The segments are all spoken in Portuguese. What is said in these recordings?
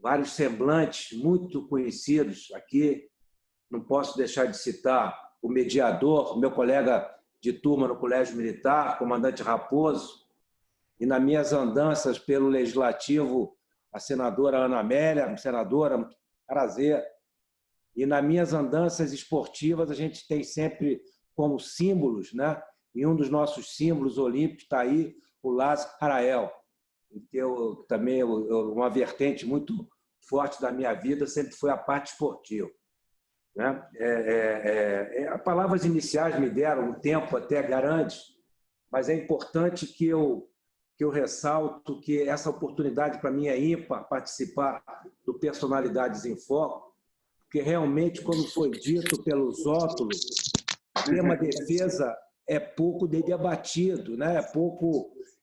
vários semblantes muito conhecidos aqui. Não posso deixar de citar o mediador, meu colega de turma no Colégio Militar, comandante Raposo, e nas minhas andanças pelo Legislativo, a senadora Ana Amélia, senadora, prazer. E nas minhas andanças esportivas, a gente tem sempre como símbolos, né? E um dos nossos símbolos olímpicos está aí, o Lázaro Arael, que também uma vertente muito forte da minha vida sempre foi a parte esportiva. Né? As palavras iniciais me deram um tempo até grande, mas é importante que eu ressalto que essa oportunidade para mim é ímpar, participar do Personalidades em Foco, porque realmente, como foi dito pelos óculos, o tema defesa é pouco debatido, né?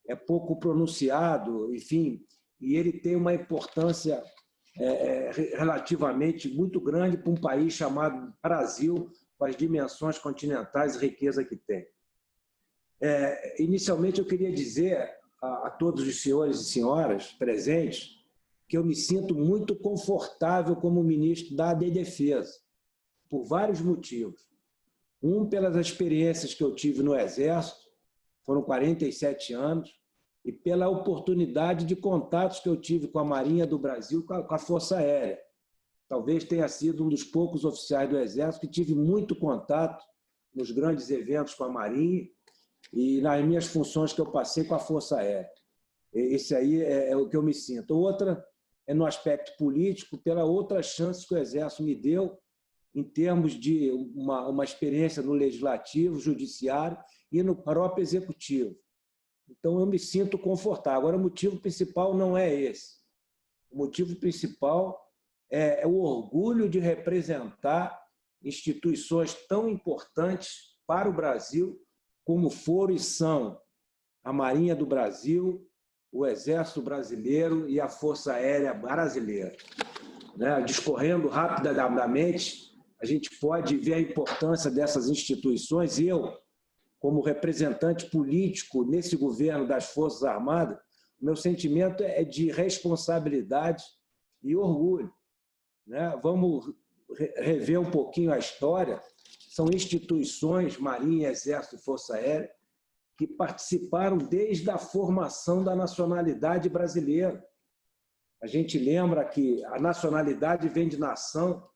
é pouco pronunciado, enfim, e ele tem uma importância relativamente muito grande para um país chamado Brasil, com as dimensões continentais e riqueza que tem. Inicialmente, eu queria dizer a todos os senhores e senhoras presentes que eu me sinto muito confortável como ministro da Defesa, por vários motivos. Um, pelas experiências que eu tive no Exército, foram 47 anos, e pela oportunidade de contatos que eu tive com a Marinha do Brasil, com a Força Aérea. Talvez tenha sido um dos poucos oficiais do Exército que tive muito contato nos grandes eventos com a Marinha e nas minhas funções que eu passei com a Força Aérea. Esse aí é o que eu me sinto. Outra é no aspecto político, pela outra chance que o Exército me deu em termos de uma experiência no Legislativo, Judiciário e no próprio Executivo. Então, eu me sinto confortável. Agora, o motivo principal não é esse. O motivo principal é o orgulho de representar instituições tão importantes para o Brasil, como foram e são a Marinha do Brasil, o Exército Brasileiro e a Força Aérea Brasileira. Discorrendo rapidamente, a gente pode ver a importância dessas instituições. Eu, como representante político nesse governo das Forças Armadas, meu sentimento é de responsabilidade e orgulho. Vamos rever um pouquinho a história. São instituições, Marinha, Exército e Força Aérea, que participaram desde a formação da nacionalidade brasileira. A gente lembra que a nacionalidade vem de nação,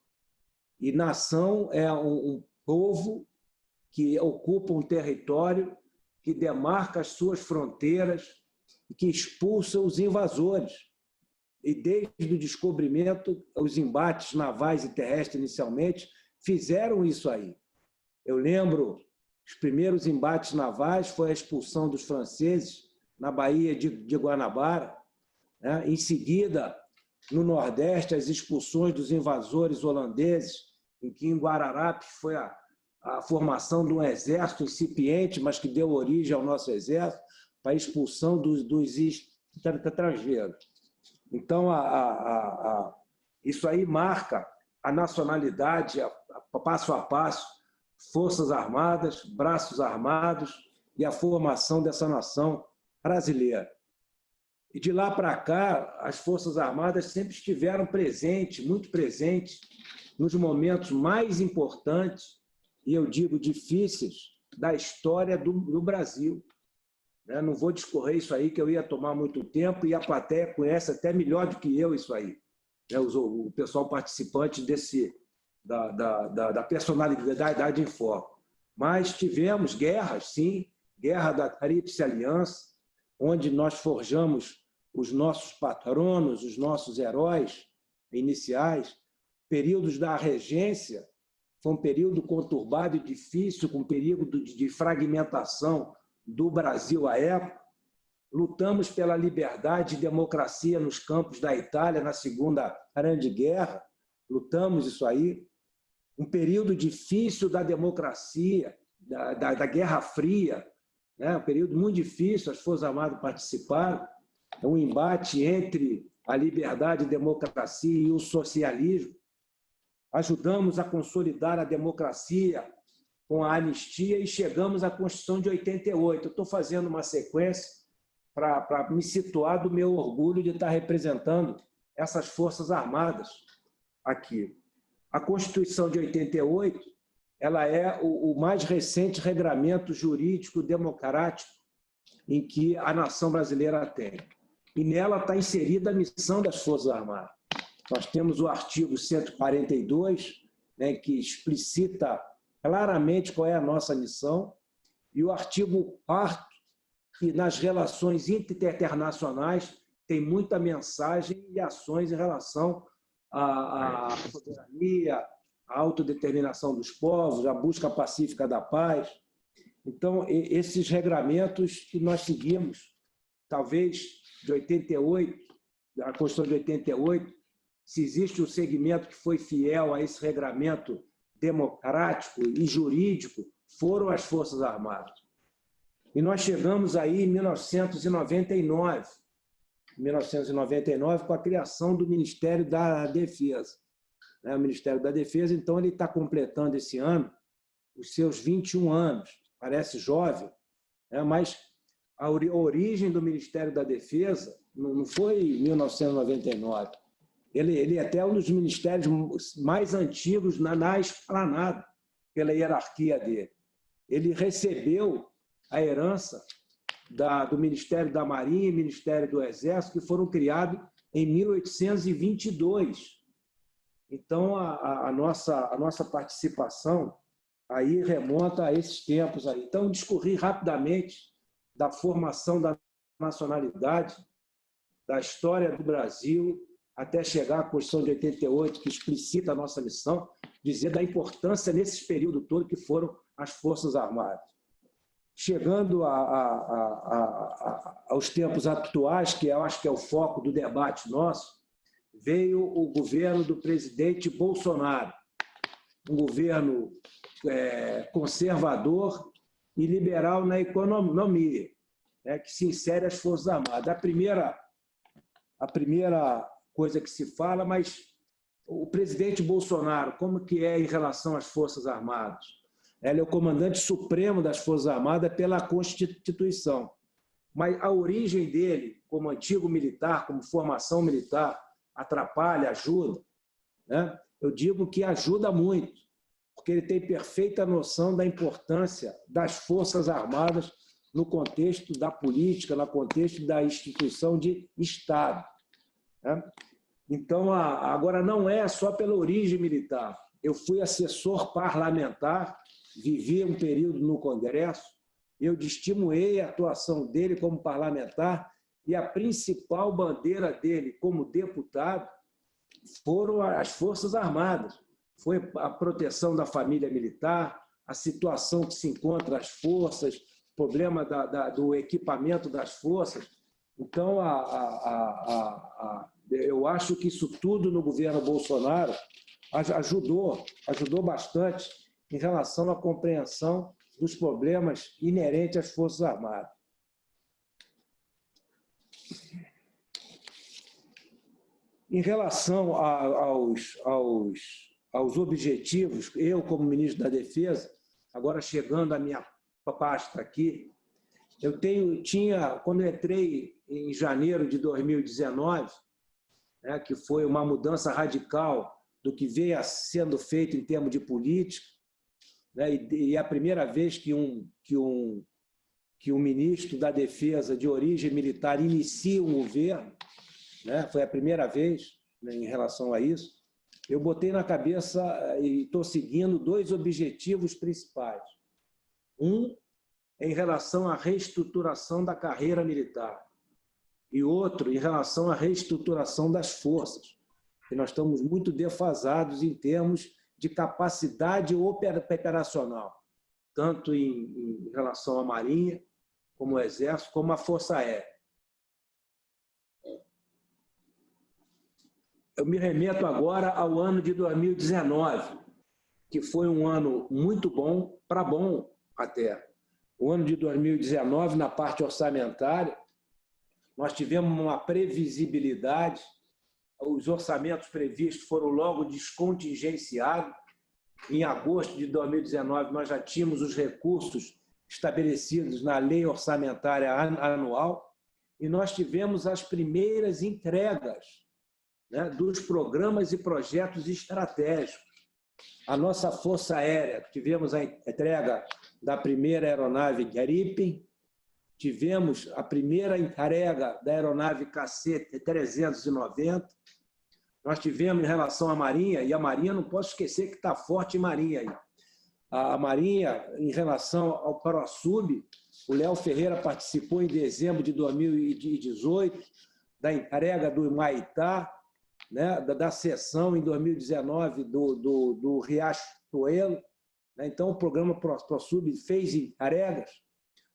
e nação é um povo que ocupa um território, que demarca as suas fronteiras e que expulsa os invasores. E desde o descobrimento, os embates navais e terrestres, inicialmente, fizeram isso aí. Eu lembro, os primeiros embates navais foi a expulsão dos franceses na Baía de Guanabara. Em seguida, no Nordeste, as expulsões dos invasores holandeses, em que em Guararapes foi a formação de um exército incipiente, mas que deu origem ao nosso exército, para a expulsão dos estrangeiros. Então, isso aí marca a nacionalidade, passo a passo, Forças Armadas, braços armados e a formação dessa nação brasileira. E de lá para cá, as Forças Armadas sempre estiveram presentes, muito presentes, nos momentos mais importantes, e eu digo difíceis, da história do Brasil. Não vou discorrer isso aí, que eu ia tomar muito tempo, e a plateia conhece até melhor do que eu isso aí. O pessoal participante da Personalidade em Foco. Mas tivemos guerras, sim, Guerra da Tríplice Aliança, onde nós forjamos os nossos patronos, os nossos heróis iniciais. Períodos da regência, foi um período conturbado e difícil, com período de fragmentação do Brasil à época. Lutamos pela liberdade e democracia nos campos da Itália, na Segunda Grande Guerra. Lutamos isso aí. Um período difícil da democracia, da Guerra Fria, um período muito difícil, as Forças Armadas participaram. É um embate entre a liberdade e a democracia e o socialismo. Ajudamos a consolidar a democracia com a anistia e chegamos à Constituição de 88. Eu estou fazendo uma sequência para me situar do meu orgulho de estar representando essas Forças Armadas aqui. A Constituição de 88, ela é o mais recente regramento jurídico democrático em que a nação brasileira tem. E nela está inserida a missão das Forças Armadas. Nós temos o artigo 142, né, que explicita claramente qual é a nossa missão, e o artigo 4º, que nas relações internacionais tem muita mensagem e ações em relação à soberania, à autodeterminação dos povos, à busca pacífica da paz. Então, esses regramentos que nós seguimos, talvez de 88, a Constituição de 88, se existe um segmento que foi fiel a esse regramento democrático e jurídico, foram as Forças Armadas. E nós chegamos aí em 1999, com a criação do Ministério da Defesa. O Ministério da Defesa, então, ele está completando esse ano os seus 21 anos. Parece jovem, mas a origem do Ministério da Defesa não foi em 1999. Ele é até um dos ministérios mais antigos na esplanada, pela hierarquia dele. Ele recebeu a herança do Ministério da Marinha e Ministério do Exército, que foram criados em 1822. Então, a nossa participação aí remonta a esses tempos aí. Então, discorri rapidamente da formação da nacionalidade, da história do Brasil, até chegar à Constituição de 88, que explicita a nossa missão, dizer da importância nesse período todo que foram as Forças Armadas. Chegando aos tempos atuais, que eu acho que é o foco do debate nosso, veio o governo do presidente Bolsonaro, um governo conservador e liberal na economia, né, que se insere às Forças Armadas. A primeira coisa que se fala, mas o presidente Bolsonaro, como que é em relação às Forças Armadas? Ele é o comandante supremo das Forças Armadas pela Constituição. Mas a origem dele, como antigo militar, como formação militar, atrapalha, ajuda? Né? Eu digo que ajuda muito, porque ele tem perfeita noção da importância das Forças Armadas no contexto da política, no contexto da instituição de Estado. Né? Então, agora não é só pela origem militar. Eu fui assessor parlamentar, vivi um período no Congresso, eu testemunhei a atuação dele como parlamentar e a principal bandeira dele como deputado foram as Forças Armadas. Foi a proteção da família militar, a situação que se encontra as forças, problema do equipamento das forças. Então, eu acho que isso tudo no governo Bolsonaro ajudou bastante em relação à compreensão dos problemas inerentes às Forças Armadas. Em relação aos objetivos, eu, como ministro da Defesa, agora chegando à minha pasta aqui, quando eu entrei em janeiro de 2019, né, que foi uma mudança radical do que veio sendo feito em termos de política, né, e é a primeira vez que um ministro da Defesa de origem militar inicia um governo, né, foi a primeira vez, né, em relação a isso, eu botei na cabeça e estou seguindo 2 objetivos principais. Um, em relação à reestruturação da carreira militar, e outro, em relação à reestruturação das forças, que nós estamos muito defasados em termos de capacidade operacional, tanto em relação à Marinha, como ao Exército, como à Força Aérea. Eu me remeto agora ao ano de 2019, que foi um ano muito bom, para bom até. O ano de 2019, na parte orçamentária, nós tivemos uma previsibilidade, os orçamentos previstos foram logo descontingenciados. Em agosto de 2019, nós já tínhamos os recursos estabelecidos na Lei Orçamentária Anual e nós tivemos as primeiras entregas né, dos programas e projetos estratégicos. A nossa Força Aérea, tivemos a entrega da primeira aeronave Gripen, tivemos a primeira entrega da aeronave KC-390, nós tivemos em relação à Marinha, e a Marinha, não posso esquecer que está forte em Marinha aí. A Marinha, em relação ao ProSub, o Léo Ferreira participou em dezembro de 2018 da entrega do Humaitá, né, da sessão em 2019 do Riachuelo. Então, o programa ProSub fez entregas.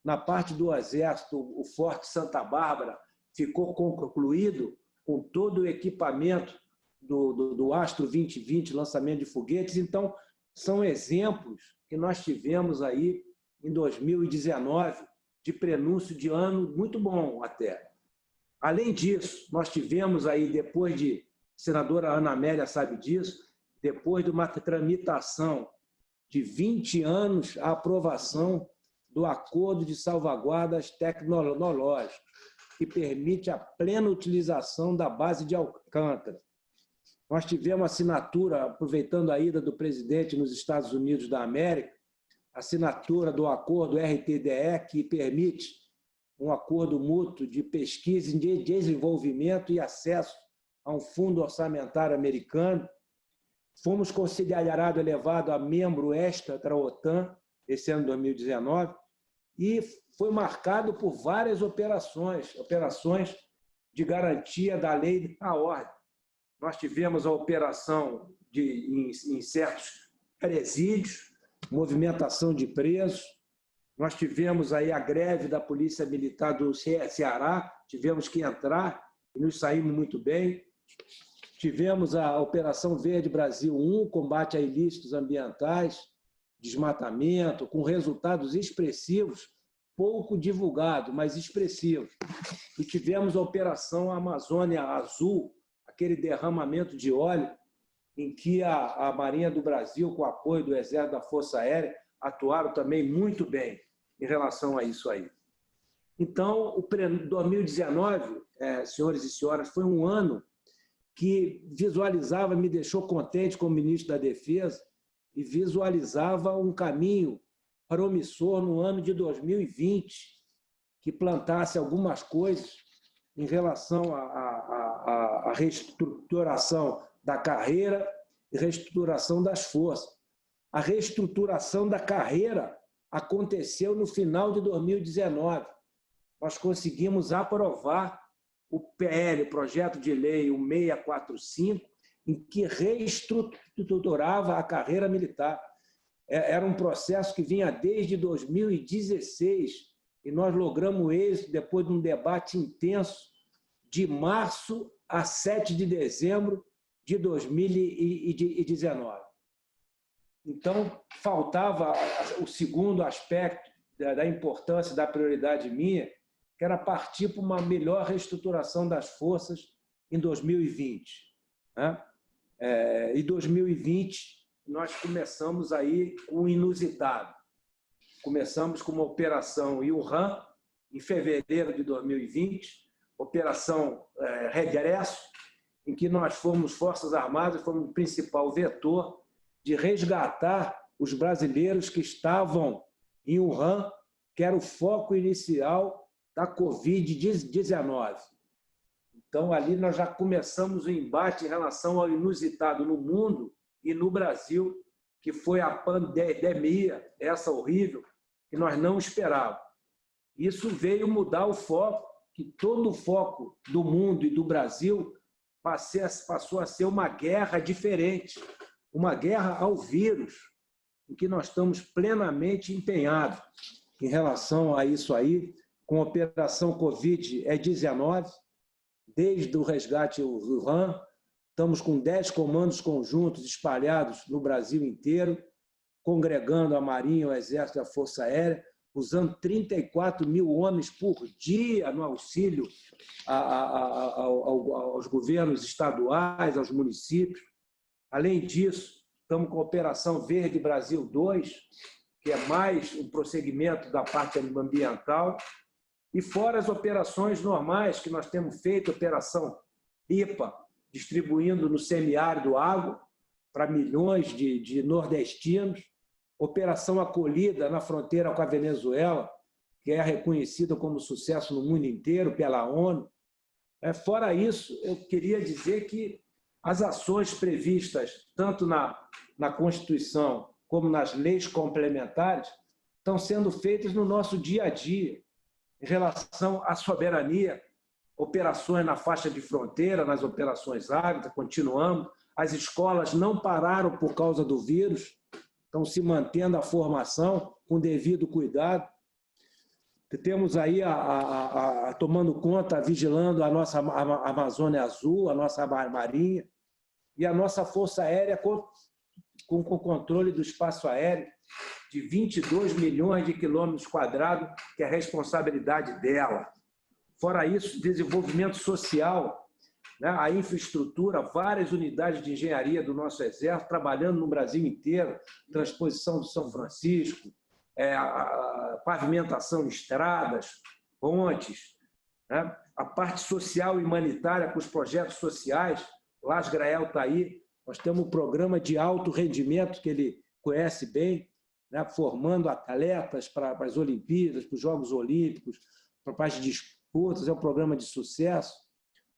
Na parte do Exército, o Forte Santa Bárbara ficou concluído com todo o equipamento do Astro 2020, lançamento de foguetes. Então, são exemplos que nós tivemos aí em 2019, de prenúncio de ano muito bom até. Além disso, nós tivemos aí, depois de, a senadora Ana Amélia sabe disso, depois de uma tramitação de 20 anos, a aprovação do Acordo de Salvaguardas Tecnológicas, que permite a plena utilização da base de Alcântara. Nós tivemos assinatura, aproveitando a ida do presidente nos Estados Unidos da América, assinatura do acordo RTDE, que permite um acordo mútuo de pesquisa, de desenvolvimento e acesso a um fundo orçamentário americano. Fomos considerados elevado a membro extra da OTAN, esse ano de 2019, e foi marcado por várias operações de garantia da lei e da ordem. Nós tivemos a operação em certos presídios, movimentação de presos. Nós tivemos aí a greve da Polícia Militar do Ceará, tivemos que entrar e nos saímos muito bem. Tivemos a Operação Verde Brasil 1, combate a ilícitos ambientais, desmatamento, com resultados expressivos, pouco divulgados, mas expressivos. E tivemos a Operação Amazônia Azul, aquele derramamento de óleo, em que a Marinha do Brasil, com o apoio do Exército da Força Aérea, atuaram também muito bem em relação a isso aí. Então, o 2019, senhores e senhoras, foi um ano que visualizava, me deixou contente como ministro da Defesa, e visualizava um caminho promissor no ano de 2020, que plantasse algumas coisas em relação à reestruturação da carreira e reestruturação das forças. A reestruturação da carreira aconteceu no final de 2019. Nós conseguimos aprovar o PL, o Projeto de Lei 1645, em que reestruturava a carreira militar. Era um processo que vinha desde 2016, e nós logramos êxito depois de um debate intenso, de março a 7 de dezembro de 2019. Então, faltava o segundo aspecto da importância, da prioridade minha, que era partir para uma melhor reestruturação das forças em 2020. Em 2020, nós começamos aí com o inusitado. Começamos com uma operação Yuhan, em fevereiro de 2020, operação Regresso, em que nós fomos, Forças Armadas, fomos o principal vetor de resgatar os brasileiros que estavam em Wuhan, que era o foco inicial da Covid-19. Então, ali nós já começamos o embate em relação ao inusitado no mundo e no Brasil, que foi a pandemia, essa horrível, que nós não esperávamos. Isso veio mudar o foco, que todo o foco do mundo e do Brasil passou a ser uma guerra diferente, uma guerra ao vírus, em que nós estamos plenamente empenhados em relação a isso aí, com a Operação Covid-19, desde o resgate Wuhan, estamos com 10 comandos conjuntos espalhados no Brasil inteiro, congregando a Marinha, o Exército e a Força Aérea, usando 34 mil homens por dia no auxílio aos governos estaduais, aos municípios. Além disso, estamos com a Operação Verde Brasil 2, que é mais um prosseguimento da parte ambiental, e fora as operações normais que nós temos feito, Operação IPA, distribuindo no semiárido água para milhões de nordestinos. Operação Acolhida na fronteira com a Venezuela, que é reconhecida como sucesso no mundo inteiro pela ONU. Fora isso, eu queria dizer que as ações previstas, tanto na Constituição como nas leis complementares, estão sendo feitas no nosso dia a dia, em relação à soberania, operações na faixa de fronteira, nas operações áridas, continuamos. As escolas não pararam por causa do vírus, estão se mantendo a formação com devido cuidado. Temos aí tomando conta, vigilando a nossa Amazônia Azul, a nossa Marinha, e a nossa Força Aérea com o controle do espaço aéreo de 22 milhões de quilômetros quadrados, que é a responsabilidade dela. Fora isso, desenvolvimento social, né? A infraestrutura, várias unidades de engenharia do nosso Exército trabalhando no Brasil inteiro, transposição do São Francisco, a pavimentação de estradas, pontes, né? A parte social e humanitária com os projetos sociais. Las Grael está aí, nós temos um programa de alto rendimento que ele conhece bem, né? Formando atletas para as Olimpíadas, para os Jogos Olímpicos, para as disputas, é um programa de sucesso.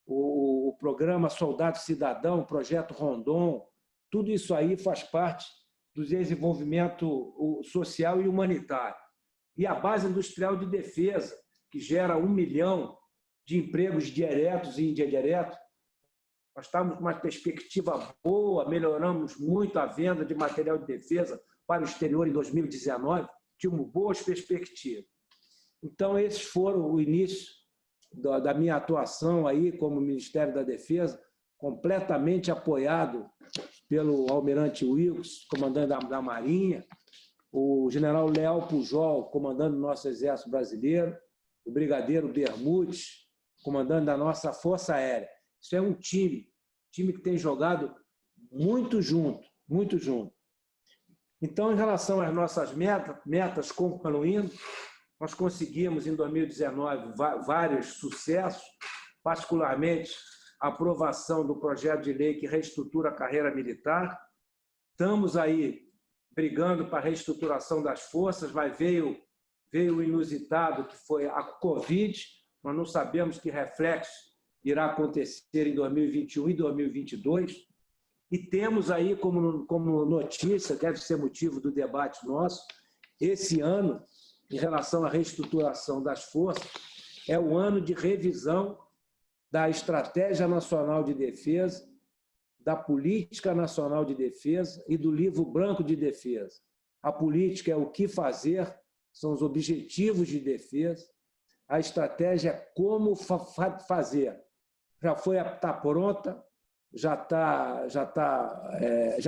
O programa Soldado Cidadão, o projeto Rondon, tudo isso aí faz parte do desenvolvimento social e humanitário. E a base industrial de defesa, que gera 1 milhão de empregos diretos e indiretos. Nós estamos com uma perspectiva boa, melhoramos muito a venda de material de defesa para o exterior em 2019, tínhamos boas perspectivas. Então, esses foram o início da minha atuação aí como Ministério da Defesa, completamente apoiado pelo Almirante Wilkes, comandante da Marinha, o General Leal Pujol, comandante do nosso Exército Brasileiro, o Brigadeiro Bermudes, comandante da nossa Força Aérea. Isso é um time que tem jogado muito junto, muito junto. Então, em relação às nossas metas concluindo, nós conseguimos, em 2019, vários sucessos, particularmente a aprovação do projeto de lei que reestrutura a carreira militar. Estamos aí brigando para a reestruturação das forças, mas veio o inusitado, que foi a Covid. Nós não sabemos que reflexo irá acontecer em 2021 e 2022. E temos aí como notícia, deve ser motivo do debate nosso, esse ano, em relação à reestruturação das forças, é o ano de revisão da Estratégia Nacional de Defesa, da Política Nacional de Defesa e do Livro Branco de Defesa. A política é o que fazer, são os objetivos de defesa. A estratégia é como fazer. Está pronta, já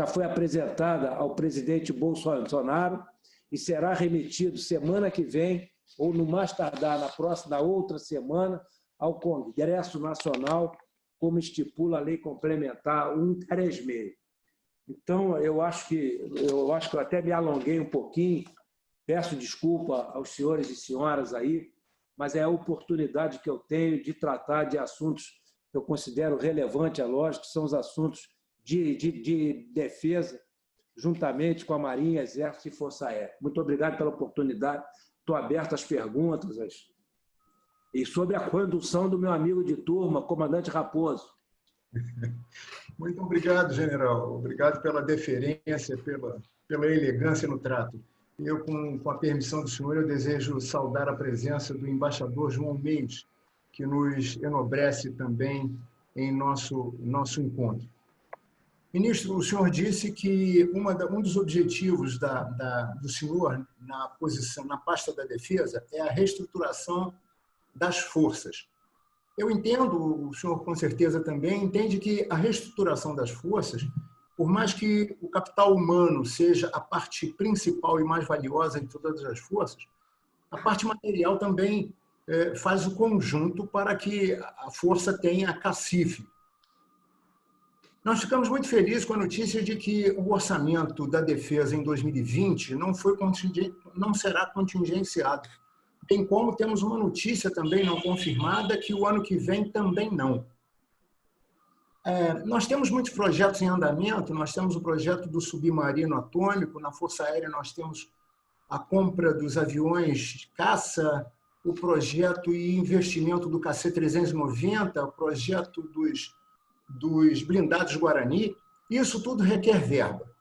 foi apresentada ao presidente Bolsonaro e será remetido semana que vem, ou no mais tardar na outra semana, ao Congresso Nacional, como estipula a Lei Complementar 136. Então, eu acho que eu até me alonguei um pouquinho, peço desculpa aos senhores e senhoras aí, mas é a oportunidade que eu tenho de tratar de assuntos que eu considero relevantes, é lógico, que são os assuntos de defesa, juntamente com a Marinha, Exército e Força Aérea. Muito obrigado pela oportunidade. Estou aberto às perguntas. E sobre a condução do meu amigo de turma, comandante Raposo. Muito obrigado, general. Obrigado pela deferência, pela elegância no trato. Eu, com a permissão do senhor, eu desejo saudar a presença do embaixador João Mendes, que nos enobrece também em nosso encontro. Ministro, o senhor disse que um dos objetivos do senhor na pasta da defesa é a reestruturação das forças. Eu entendo, o senhor com certeza também entende que a reestruturação das forças, por mais que o capital humano seja a parte principal e mais valiosa de todas as forças, a parte material também faz o conjunto para que a força tenha cacife. Nós ficamos muito felizes com a notícia de que o orçamento da defesa em 2020 não será contingenciado. Bem como temos uma notícia também não confirmada que o ano que vem também não. Nós temos muitos projetos em andamento, nós temos o projeto do submarino atômico, na Força Aérea nós temos a compra dos aviões de caça, o projeto e investimento do KC-390, o projeto dos blindados Guarani, isso tudo requer verba.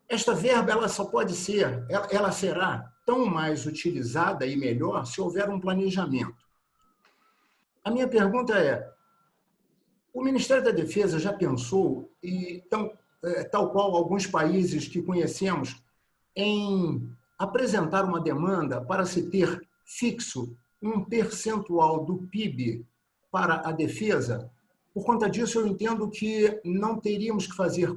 Esta verba ela será tão mais utilizada e melhor se houver um planejamento. A minha pergunta é, o Ministério da Defesa já pensou, tal qual alguns países que conhecemos, em apresentar uma demanda para se ter fixo um percentual do PIB para a defesa? Por conta disso, eu entendo que não teríamos que fazer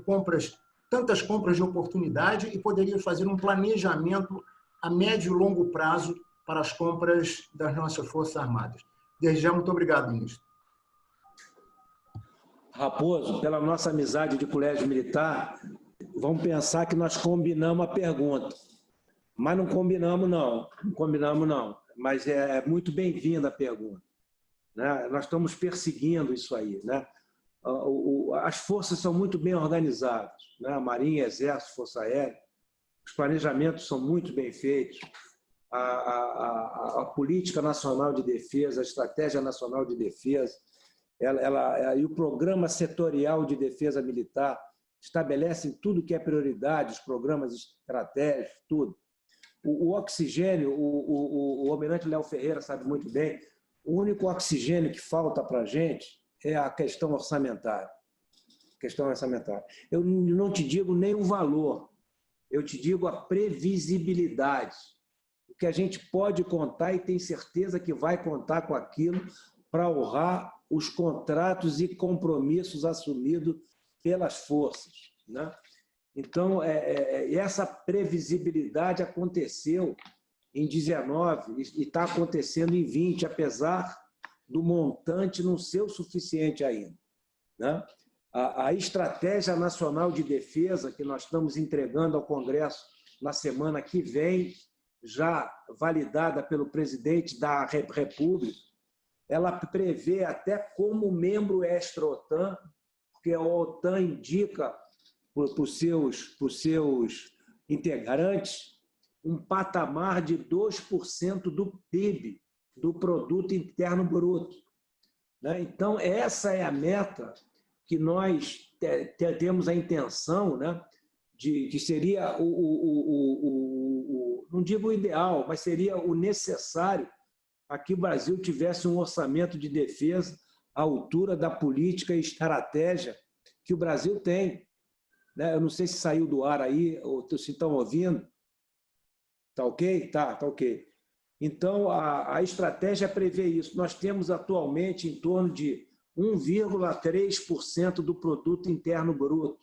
tantas compras de oportunidade e poderíamos fazer um planejamento a médio e longo prazo para as compras das nossas Forças Armadas. Desde já, muito obrigado, ministro. Raposo, pela nossa amizade de colégio militar, vamos pensar que nós combinamos a pergunta. Mas não combinamos, não. Não combinamos, não. Mas é muito bem-vinda a pergunta. Né? Nós estamos perseguindo isso aí. Né? As forças são muito bem organizadas. Né? A Marinha, Exército, Força Aérea. Os planejamentos são muito bem feitos. A Política Nacional de Defesa, a Estratégia Nacional de Defesa, e o Programa Setorial de Defesa Militar estabelecem tudo que é prioridade, os programas estratégicos, tudo. O oxigênio, o almirante Léo Ferreira sabe muito bem, o único oxigênio que falta para a gente é a questão orçamentária. Eu não te digo nem o valor, eu te digo a previsibilidade. O que a gente pode contar e tem certeza que vai contar com aquilo para honrar os contratos e compromissos assumidos pelas forças. Né? Então, essa previsibilidade aconteceu em 19 e está acontecendo em 20, apesar do montante não ser o suficiente ainda. Né? A Estratégia Nacional de Defesa, que nós estamos entregando ao Congresso na semana que vem, já validada pelo presidente da República, ela prevê até como membro extra-OTAN, porque a OTAN indica para os seus integrantes um patamar de 2% do PIB, do Produto Interno Bruto. Né? Então, essa é a meta que nós temos a intenção, né, que seria não digo o ideal, mas seria o necessário para que o Brasil tivesse um orçamento de defesa à altura da política e estratégia que o Brasil tem. Eu não sei se saiu do ar aí, ou se estão ouvindo. Está ok? Tá ok. Então, a estratégia prevê isso. Nós temos atualmente em torno de 1,3% do Produto Interno Bruto.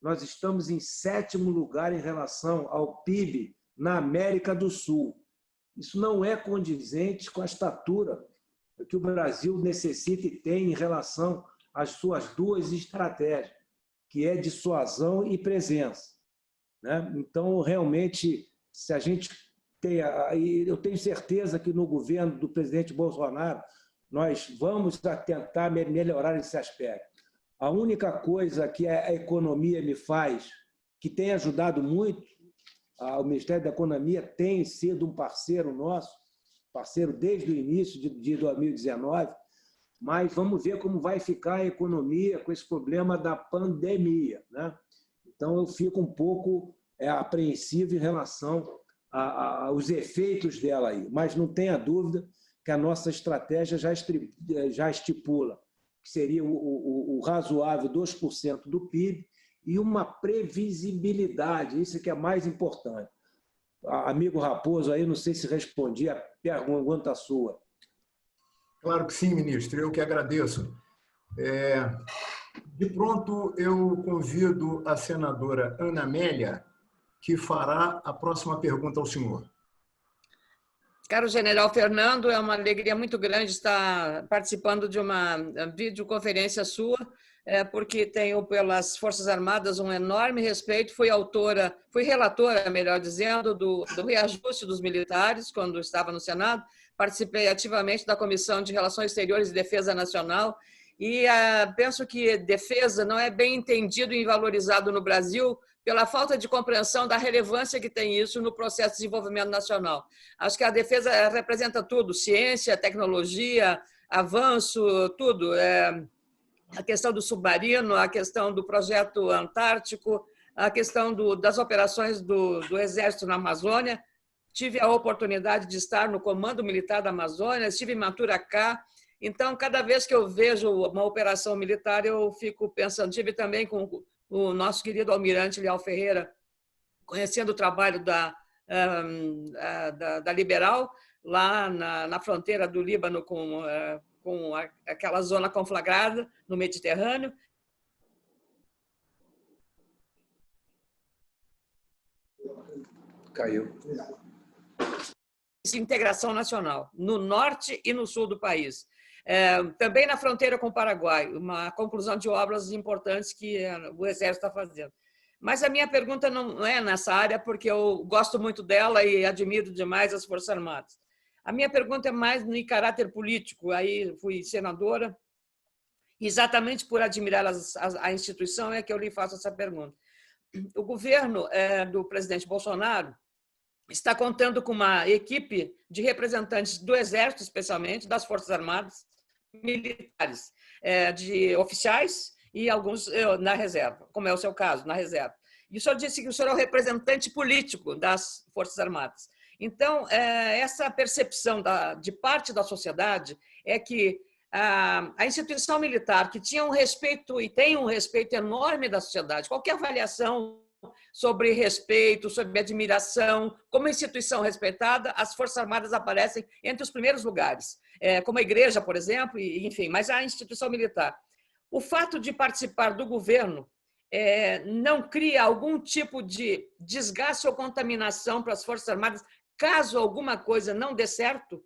Nós estamos em 7º lugar em relação ao PIB na América do Sul. Isso não é condizente com a estatura que o Brasil necessita e tem em relação às suas duas estratégias, que é dissuasão e presença. Né? Então, realmente, se a gente tem... Eu tenho certeza que no governo do presidente Bolsonaro nós vamos tentar melhorar esse aspecto. A única coisa que a economia me faz, que tem ajudado muito, o Ministério da Economia tem sido um parceiro nosso, parceiro desde o início de 2019, mas vamos ver como vai ficar a economia com esse problema da pandemia. Né? Então, eu fico um pouco apreensivo em relação aos efeitos dela aí, mas não tenha dúvida que a nossa estratégia já estipula que seria o razoável 2% do PIB e uma previsibilidade, isso que é mais importante. Amigo Raposo, aí não sei se respondi a pergunta sua. Claro que sim, ministro, eu que agradeço. De pronto, eu convido a senadora Ana Amélia, que fará a próxima pergunta ao senhor. Caro General Fernando, é uma alegria muito grande estar participando de uma videoconferência sua, porque tenho pelas Forças Armadas um enorme respeito. Fui relatora, melhor dizendo, do reajuste dos militares, quando estava no Senado. Participei ativamente da Comissão de Relações Exteriores e Defesa Nacional e penso que defesa não é bem entendido e valorizado no Brasil pela falta de compreensão da relevância que tem isso no processo de desenvolvimento nacional. Acho que a defesa representa tudo, ciência, tecnologia, avanço, tudo. A questão do submarino, a questão do projeto antártico, a questão das operações do Exército na Amazônia. Tive a oportunidade de estar no Comando Militar da Amazônia, estive em Maturacá. Então, cada vez que eu vejo uma operação militar, eu fico pensando. Tive também com o nosso querido almirante Leal Ferreira, conhecendo o trabalho da Liberal, lá na fronteira do Líbano com aquela zona conflagrada no Mediterrâneo. Caiu. Integração nacional, no norte e no sul do país. Também na fronteira com o Paraguai, uma conclusão de obras importantes que o Exército está fazendo. Mas a minha pergunta não é nessa área, porque eu gosto muito dela e admiro demais as Forças Armadas. A minha pergunta é mais em caráter político. Aí fui senadora, exatamente por admirar a instituição é que eu lhe faço essa pergunta. O governo do presidente Bolsonaro está contando com uma equipe de representantes do Exército, especialmente, das Forças Armadas, militares, de oficiais e alguns na reserva, como é o seu caso, na reserva. E o senhor disse que o senhor é o representante político das Forças Armadas. Então, essa percepção de parte da sociedade é que a instituição militar, que tinha um respeito e tem um respeito enorme da sociedade, qualquer avaliação sobre respeito, sobre admiração, como instituição respeitada, as Forças Armadas aparecem entre os primeiros lugares, como a igreja, por exemplo, enfim, mas a instituição militar. O fato de participar do governo não cria algum tipo de desgaste ou contaminação para as Forças Armadas, caso alguma coisa não dê certo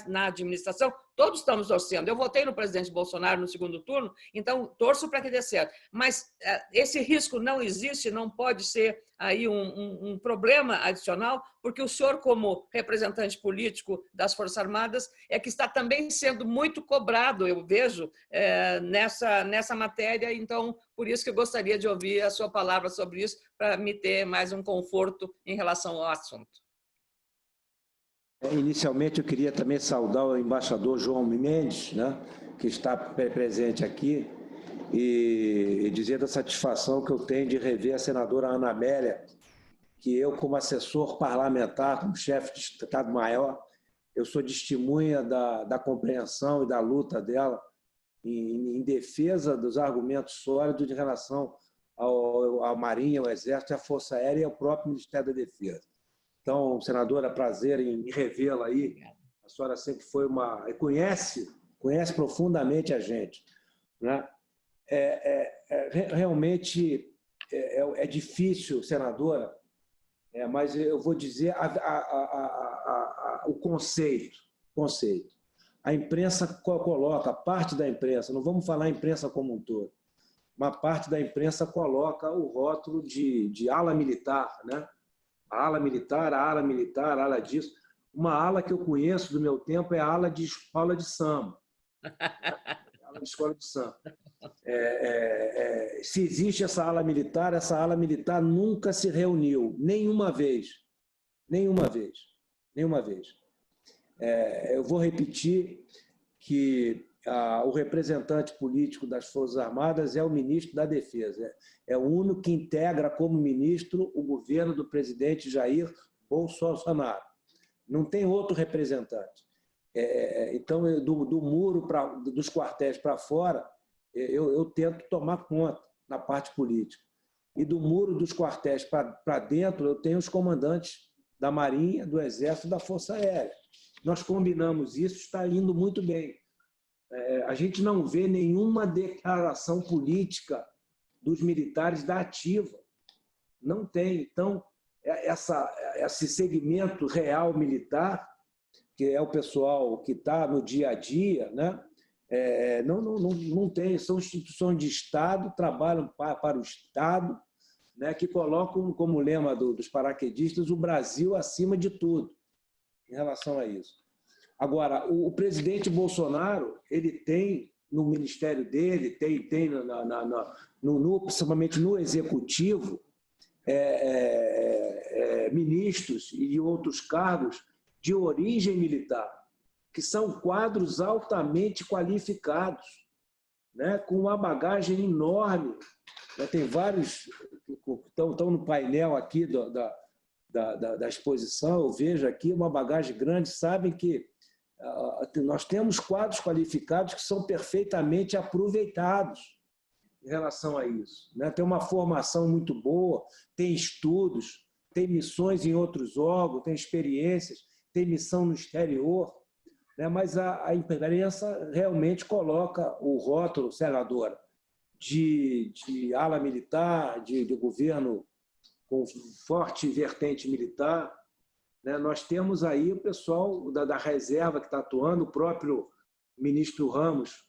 na administração? Todos estamos torcendo. Eu votei no presidente Bolsonaro no segundo turno, então torço para que dê certo. Mas esse risco não existe, não pode ser aí um problema adicional, porque o senhor, como representante político das Forças Armadas, é que está também sendo muito cobrado, eu vejo, nessa matéria. Então, por isso que eu gostaria de ouvir a sua palavra sobre isso, para me ter mais um conforto em relação ao assunto. Inicialmente, eu queria também saudar o embaixador João Mendes, né, que está presente aqui, e dizer da satisfação que eu tenho de rever a senadora Ana Amélia, que eu, como assessor parlamentar, como chefe de Estado-Maior, eu sou testemunha da compreensão e da luta dela em defesa dos argumentos sólidos em relação à Marinha, ao Exército, à Força Aérea e ao próprio Ministério da Defesa. Então, senadora, prazer em revê-la aí. A senhora sempre foi conhece profundamente a gente, né? Realmente é difícil, senadora, mas eu vou dizer o conceito. A imprensa coloca, parte da imprensa, não vamos falar a imprensa como um todo, uma parte da imprensa coloca o rótulo de ala militar, né? A ala militar, a ala disso. Uma ala que eu conheço do meu tempo é a ala de escola de samba. Ala de escola de samba. Se existe essa ala militar nunca se reuniu, nenhuma vez. Eu vou repetir que o representante político das Forças Armadas é o ministro da Defesa. É o único que integra como ministro o governo do presidente Jair Bolsonaro. Não tem outro representante. Então, do muro, dos quartéis para fora, eu tento tomar conta na parte política. E do muro dos quartéis para dentro, eu tenho os comandantes da Marinha, do Exército e da Força Aérea. Nós combinamos isso, está indo muito bem. A gente não vê nenhuma declaração política dos militares da ativa. Não tem. Então, esse segmento real militar, que é o pessoal que está no dia a dia, né? Não tem. São instituições de Estado, trabalham para o Estado, né? Que colocam como lema dos paraquedistas o Brasil acima de tudo em relação a isso. Agora, o presidente Bolsonaro ele tem no ministério dele, tem principalmente no executivo, ministros e outros cargos de origem militar, que são quadros altamente qualificados, né, com uma bagagem enorme. Tem vários que estão no painel aqui da exposição, eu vejo aqui uma bagagem grande, sabem que nós temos quadros qualificados que são perfeitamente aproveitados em relação a isso, né? Tem uma formação muito boa, tem estudos, tem missões em outros órgãos, tem experiências, tem missão no exterior, né? Mas a imprensa realmente coloca o rótulo, senadora, de ala militar, de governo com forte vertente militar, né? Nós temos aí o pessoal da reserva que está atuando, o próprio ministro Ramos,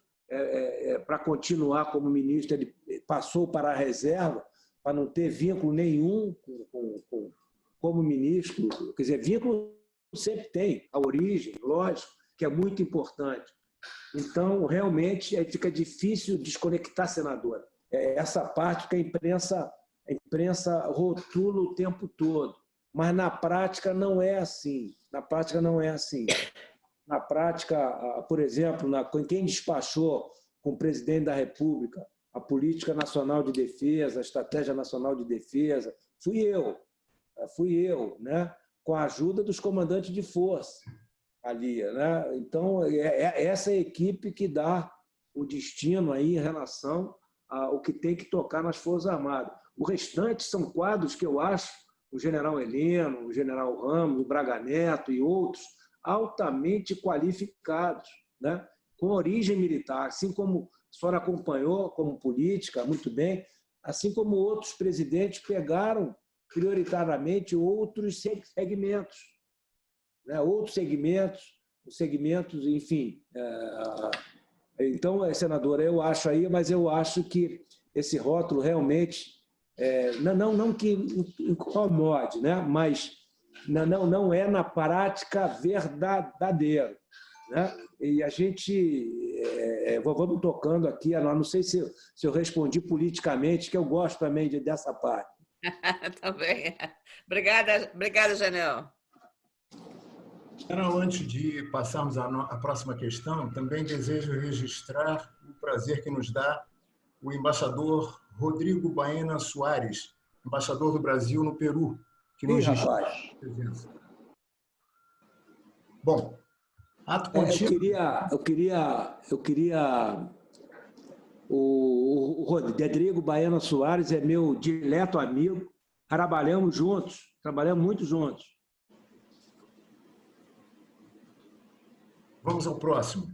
para continuar como ministro, ele passou para a reserva, para não ter vínculo nenhum como ministro. Quer dizer, vínculo sempre tem, a origem, lógico, que é muito importante. Então, realmente, fica difícil desconectar, senadora. Essa parte que a imprensa rotula o tempo todo. Mas, na prática, não é assim. Na prática, não é assim. Na prática, por exemplo, quem despachou com o presidente da República a Política Nacional de Defesa, a Estratégia Nacional de Defesa, fui eu, né? Com a ajuda dos comandantes de força ali, né? Então, essa é a equipe que dá o destino aí em relação ao que tem que tocar nas Forças Armadas. O restante são quadros que eu acho, o general Heleno, o general Ramos, o Braga Neto e outros, altamente qualificados, né? Com origem militar, assim como a senhora acompanhou como política, muito bem, assim como outros presidentes pegaram prioritariamente outros segmentos, né? Outros segmentos, enfim. Então, senadora, eu acho aí, mas eu acho que esse rótulo realmente, não que incomode, né? Mas não é na prática verdadeiro, né? E a gente, vamos tocando aqui, não sei se eu respondi politicamente, que eu gosto também dessa parte. Tá bem. Obrigada, General. General, antes de passarmos à próxima questão, também desejo registrar o prazer que nos dá o embaixador Rodrigo Baena Soares, embaixador do Brasil no Peru, que nos registra a presença. Bom, ato contínuo. Eu queria o Rodrigo Baena Soares é meu dileto amigo, trabalhamos muito juntos. Vamos ao próximo.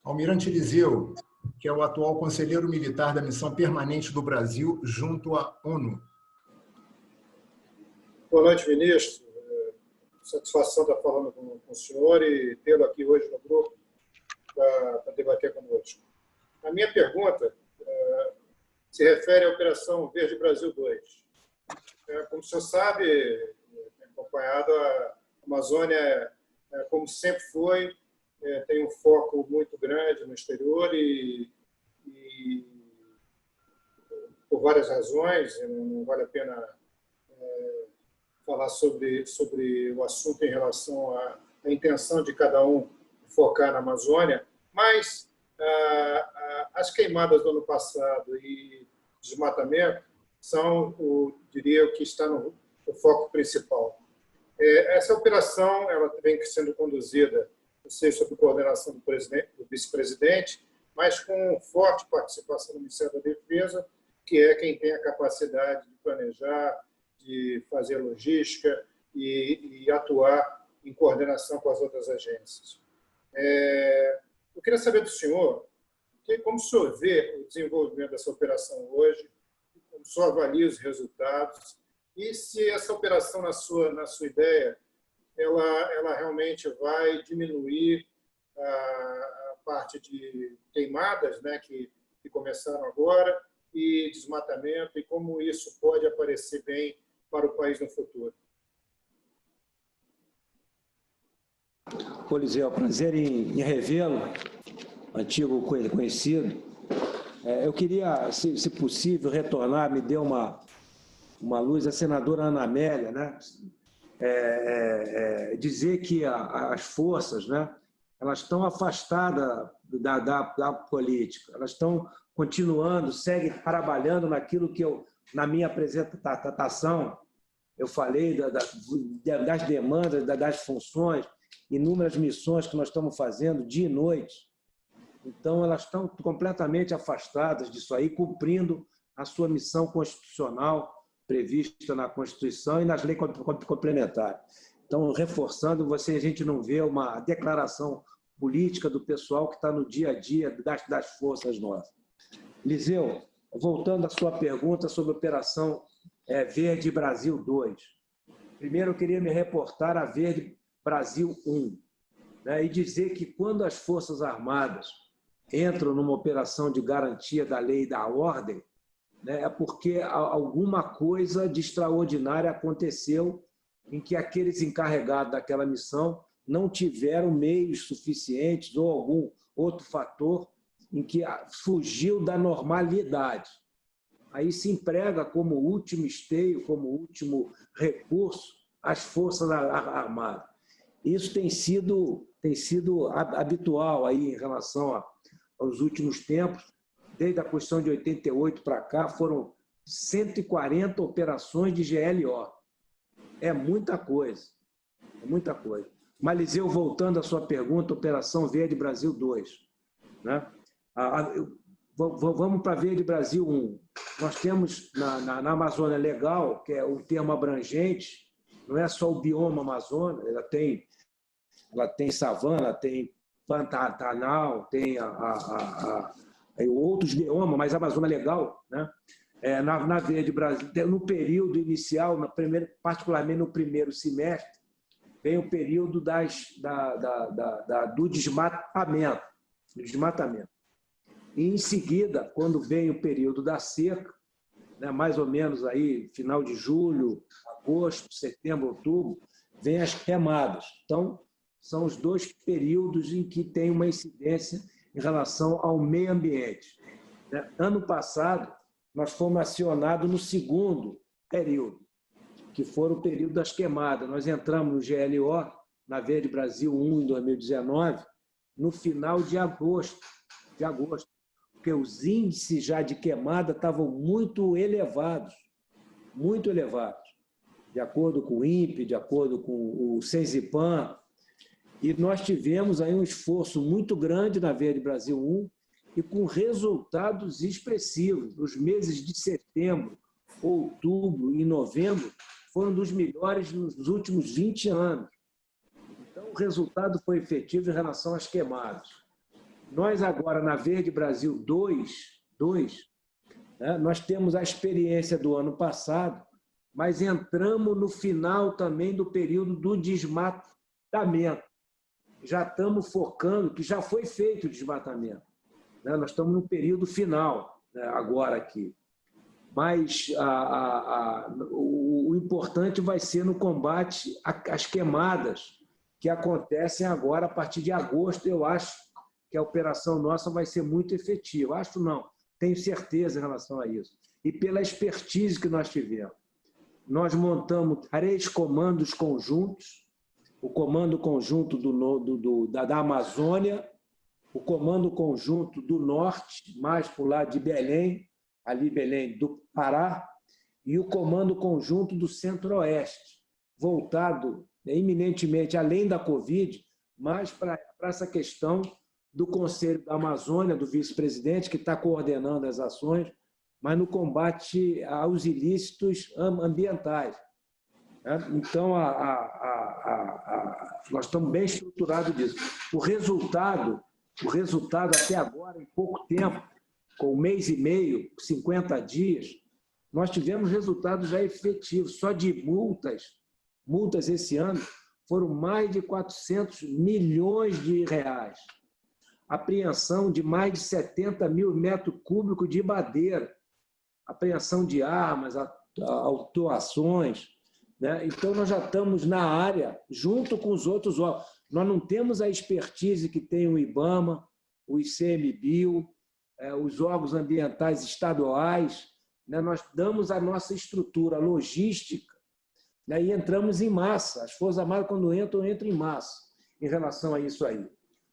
Almirante Eliseu, que é o atual conselheiro militar da Missão Permanente do Brasil junto à ONU. Boa noite, ministro. Satisfação estar falando com o senhor e tê-lo aqui hoje no grupo para debater conosco. A minha pergunta se refere à Operação Verde Brasil 2. Como o senhor sabe, tem acompanhado a Amazônia, como sempre foi, tem um foco muito grande no exterior e por várias razões, não vale a pena falar sobre o assunto em relação à intenção de cada um focar na Amazônia, mas as queimadas do ano passado e desmatamento são, diria, o que está no foco principal. Essa operação ela vem sendo conduzida, não sei, sob coordenação do vice-presidente, mas com forte participação do Ministério da Defesa, que é quem tem a capacidade de planejar, de fazer logística e atuar em coordenação com as outras agências. Eu queria saber do senhor como o senhor vê o desenvolvimento dessa operação hoje, como o senhor avalia os resultados e se essa operação, na sua ideia, ela realmente vai diminuir a parte de queimadas, né, que começaram agora, e desmatamento, e como isso pode aparecer bem para o país no futuro. Eliseu, prazer em revê-lo. antigo conhecido. Eu queria, se possível, retornar, me dê uma luz, a senadora Ana Amélia, né? Dizer que as forças, né, elas estão afastadas da política, elas estão continuando, seguem trabalhando naquilo que na minha apresentação, eu falei das demandas, das funções, inúmeras missões que nós estamos fazendo dia e noite. Então, elas estão completamente afastadas disso aí, cumprindo a sua missão constitucional prevista na Constituição e nas leis complementares. Então, reforçando, a gente não vê uma declaração política do pessoal que está no dia a dia das forças nossas. Liseu, voltando à sua pergunta sobre a Operação Verde Brasil 2. Primeiro, eu queria me reportar a Verde Brasil 1, né, e dizer que quando as Forças Armadas entram numa operação de garantia da lei e da ordem, né, é porque alguma coisa de extraordinária aconteceu em que aqueles encarregados daquela missão não tiveram meios suficientes ou algum outro fator em que fugiu da normalidade. Aí se emprega como último esteio, como último recurso, as Forças Armadas. Isso tem sido habitual aí em relação aos últimos tempos. Desde a Constituição de 88 para cá, foram 140 operações de GLO. É muita coisa, é muita coisa. Mas, voltando à sua pergunta, Operação Verde Brasil 2. Né? Vamos para Verde Brasil 1. Nós temos na Amazônia Legal, que é um termo abrangente, não é só o bioma Amazônia, ela tem savana, tem Pantanal, tem outros biomas, mas a Amazônia Legal, né? Na Verde Brasil, no período inicial, particularmente no primeiro semestre, vem o período do desmatamento. E, em seguida, quando vem o período da seca, né, mais ou menos aí, final de julho, agosto, setembro, outubro, vem as queimadas. Então, são os dois períodos em que tem uma incidência em relação ao meio ambiente. Ano passado, nós fomos acionados no segundo período, que foi o período das queimadas. Nós entramos no GLO, na Verde Brasil 1, em 2019, no final de agosto, porque os índices já de queimada estavam muito elevados, de acordo com o INPE, de acordo com o Sensipan. E nós tivemos aí um esforço muito grande na Verde Brasil 1 e com resultados expressivos. Os meses de setembro, outubro e novembro foram dos melhores nos últimos 20 anos. Então, o resultado foi efetivo em relação às queimadas. Nós agora, na Verde Brasil 2, né, nós temos a experiência do ano passado, mas entramos no final também do período do desmatamento. Já estamos focando, que já foi feito o desmatamento. Né? Nós estamos no período final, né, agora aqui. Mas o importante vai ser no combate às queimadas, que acontecem agora a partir de agosto. Eu acho que a operação nossa vai ser muito efetiva. Acho não, tenho certeza em relação a isso. E pela expertise que nós tivemos. Nós montamos 3 comandos conjuntos, o Comando Conjunto da Amazônia, o Comando Conjunto do Norte, mais para o lado de Belém, ali Belém do Pará, e o Comando Conjunto do Centro-Oeste, voltado eminentemente, além da Covid, mais para essa questão do Conselho da Amazônia, do vice-presidente, que está coordenando as ações, mas no combate aos ilícitos ambientais. Então, nós estamos bem estruturados disso. O resultado até agora, em pouco tempo, com 1 mês e meio, 50 dias, nós tivemos resultados já efetivos. Só de multas esse ano, foram mais de 400 milhões de reais. Apreensão de mais de 70 mil metros cúbicos de madeira, apreensão de armas, autuações. Né? Então, nós já estamos na área, junto com os outros órgãos. Nós não temos a expertise que tem o IBAMA, o ICMBio, os órgãos ambientais estaduais, né? Nós damos a nossa estrutura logística, né? E entramos em massa. As Forças Armadas, quando entram em massa em relação a isso aí,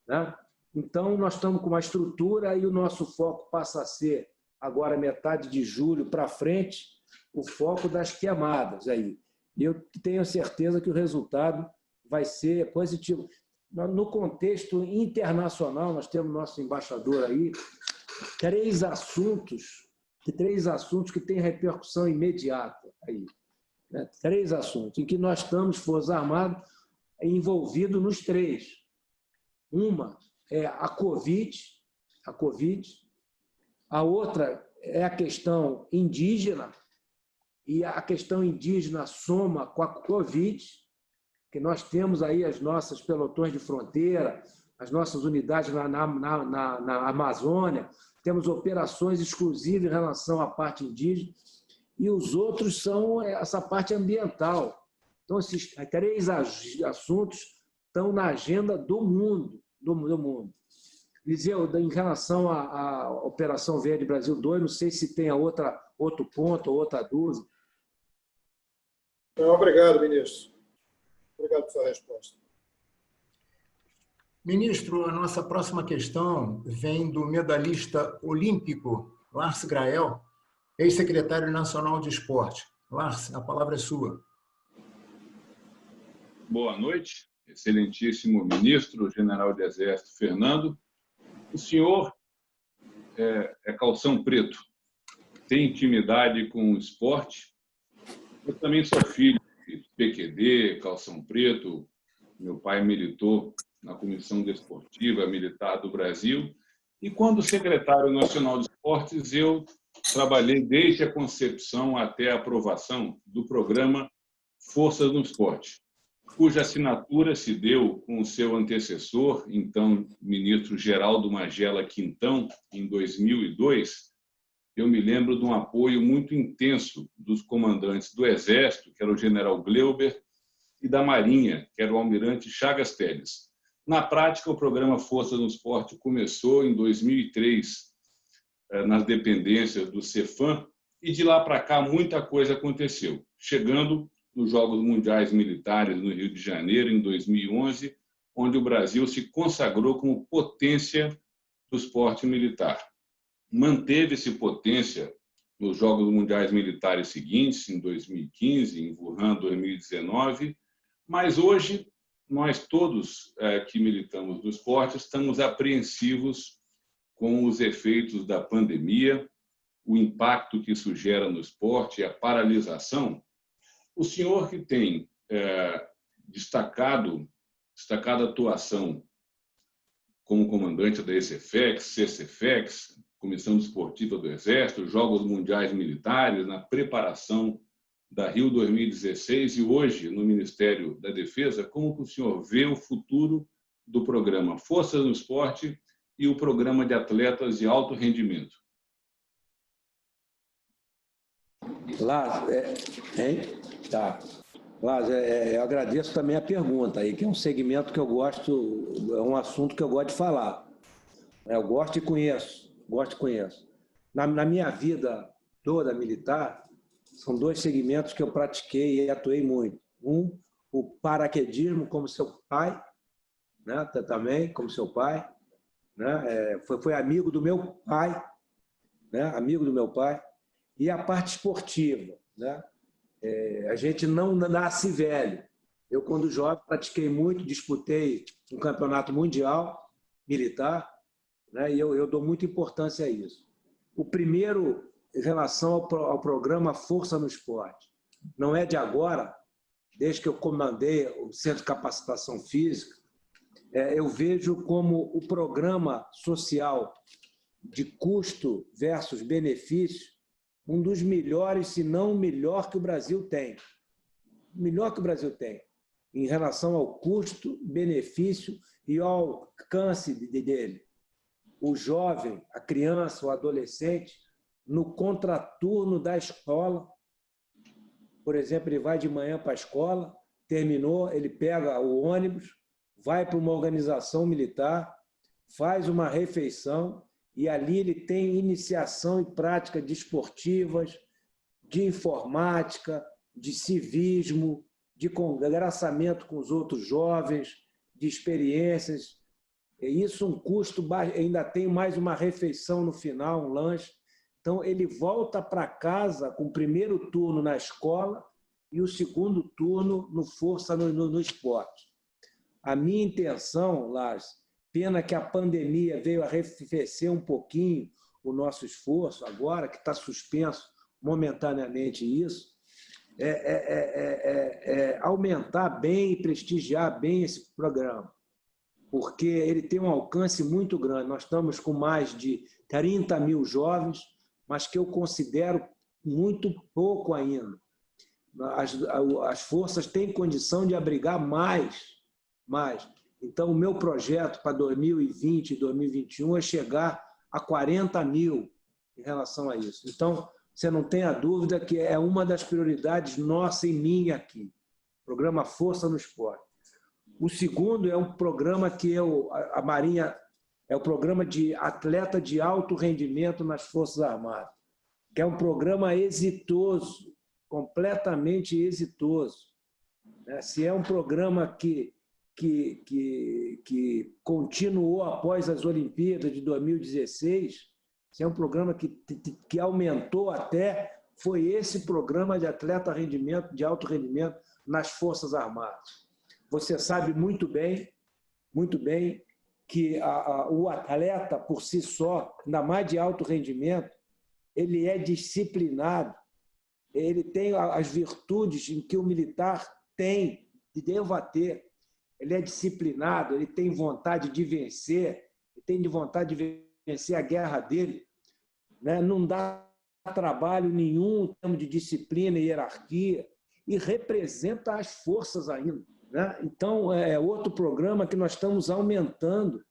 né? Então, nós estamos com uma estrutura e o nosso foco passa a ser, agora, metade de julho para frente, o foco das queimadas aí. E eu tenho certeza que o resultado vai ser positivo. No contexto internacional, nós temos nosso embaixador aí, três assuntos que têm repercussão imediata aí, né? 3 assuntos em que nós estamos, Forças Armadas, envolvidos nos 3. Uma é a Covid, a outra é a questão indígena, e a questão indígena soma com a Covid, que nós temos aí as nossas pelotões de fronteira, as nossas unidades na Amazônia, temos operações exclusivas em relação à parte indígena, e os outros são essa parte ambiental. Então, esses 3 assuntos estão na agenda do mundo. Eliseu, em relação à Operação Verde Brasil 2, não sei se tem outro ponto ou outra dúvida. Não, obrigado, ministro. Obrigado pela sua resposta. Ministro, a nossa próxima questão vem do medalhista olímpico Lars Grael, ex-secretário nacional de esporte. Lars, a palavra é sua. Boa noite, excelentíssimo ministro, general de Exército Fernando. O senhor é calção preto, tem intimidade com o esporte. Eu também sou filho de PQD, calção preto. Meu pai militou na Comissão Desportiva Militar do Brasil. E quando secretário nacional de esportes, eu trabalhei desde a concepção até a aprovação do programa Forças no Esporte, cuja assinatura se deu com o seu antecessor, então ministro Geraldo Magela Quintão, em 2002. Eu me lembro de um apoio muito intenso dos comandantes do Exército, que era o general Gleuber, e da Marinha, que era o almirante Chagas Telles. Na prática, o programa Forças no Esporte começou em 2003, nas dependências do Cefam, e de lá para cá muita coisa aconteceu, chegando nos Jogos Mundiais Militares no Rio de Janeiro, em 2011, onde o Brasil se consagrou como potência do esporte militar. Manteve-se potência nos Jogos Mundiais Militares seguintes, em 2015, em Wuhan, 2019, mas hoje nós todos que militamos no esporte estamos apreensivos com os efeitos da pandemia, o impacto que isso gera no esporte, a paralisação. O senhor que tem destacada atuação como comandante da ECEFEX, CCFEX, Comissão Desportiva do Exército, Jogos Mundiais Militares, na preparação da Rio 2016 e hoje no Ministério da Defesa, como que o senhor vê o futuro do programa Forças no Esporte e o programa de atletas de alto rendimento? Eu agradeço também a pergunta aí, que é um segmento que eu gosto, é um assunto que eu gosto de falar. Eu gosto e conheço. Na minha vida toda militar, são 2 segmentos que eu pratiquei e atuei muito. Um, o paraquedismo como seu pai, né? Também como seu pai, né? Foi amigo do meu pai, né? Amigo do meu pai. E a parte esportiva, né? A gente não nasce velho. Eu, quando jovem, pratiquei muito, disputei um campeonato mundial militar, né? E eu dou muita importância a isso. O primeiro, em relação ao programa Força no Esporte, não é de agora, desde que eu comandei o Centro de Capacitação Física, eu vejo como o programa social de custo versus benefício um dos melhores, se não o melhor que o Brasil tem. O melhor que o Brasil tem, em relação ao custo, benefício e ao alcance dele. O jovem, a criança, o adolescente, no contraturno da escola, por exemplo, ele vai de manhã para a escola, terminou, ele pega o ônibus, vai para uma organização militar, faz uma refeição e ali ele tem iniciação e prática desportivas, de informática, de civismo, de congraçamento com os outros jovens, de experiências. E isso um custo, ainda tem mais uma refeição no final, um lanche. Então, ele volta para casa com o primeiro turno na escola e o segundo turno no Força no Esporte. A minha intenção, Lars, pena que a pandemia veio arrefecer um pouquinho o nosso esforço, agora que está suspenso momentaneamente isso, aumentar bem e prestigiar bem esse programa, porque ele tem um alcance muito grande. Nós estamos com mais de 30 mil jovens, mas que eu considero muito pouco ainda. As forças têm condição de abrigar mais. Então, o meu projeto para 2020 e 2021 é chegar a 40 mil em relação a isso. Então, você não tenha dúvida que é uma das prioridades nossa e minha aqui, programa Força no Esporte. O segundo é um programa que a Marinha é o programa de atleta de alto rendimento nas Forças Armadas, que é um programa exitoso, completamente exitoso. Se é um programa que continuou após as Olimpíadas de 2016, se é um programa que aumentou até, foi esse programa de atleta de alto rendimento nas Forças Armadas. Você sabe muito bem que o atleta, por si só, ainda mais de alto rendimento, ele é disciplinado, ele tem as virtudes em que o militar tem e deva ter. Ele é disciplinado, ele tem vontade de vencer, ele tem vontade de vencer a guerra dele. Não dá trabalho nenhum em termos de disciplina e hierarquia, e representa as forças ainda. Então, é outro programa que nós estamos aumentando.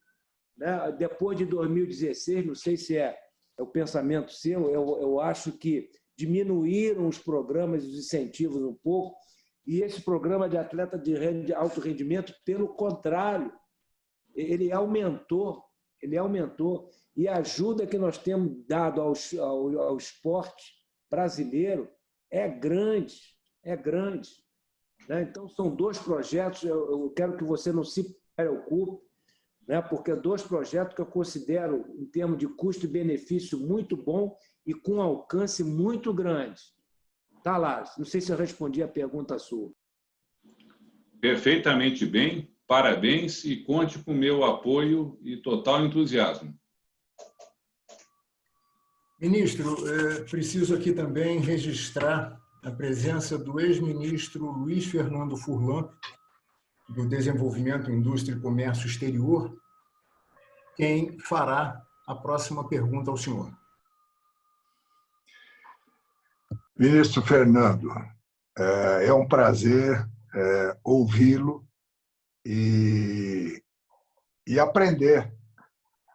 Depois de 2016, não sei se é o pensamento seu, eu acho que diminuíram os programas e os incentivos um pouco, e esse programa de atleta de alto rendimento, pelo contrário, ele aumentou, e a ajuda que nós temos dado ao esporte brasileiro é grande. Então, são dois projetos, eu quero que você não se preocupe, porque dois projetos que eu considero, em termos de custo e benefício, muito bom e com alcance muito grande. Tá, Lars? Não sei se eu respondi a pergunta sua. Perfeitamente bem, parabéns e conte com o meu apoio e total entusiasmo. Ministro, preciso aqui também registrar a presença do ex-ministro Luiz Fernando Furlan, do Desenvolvimento, Indústria e Comércio Exterior, quem fará a próxima pergunta ao senhor. Ministro Fernando, é um prazer ouvi-lo e aprender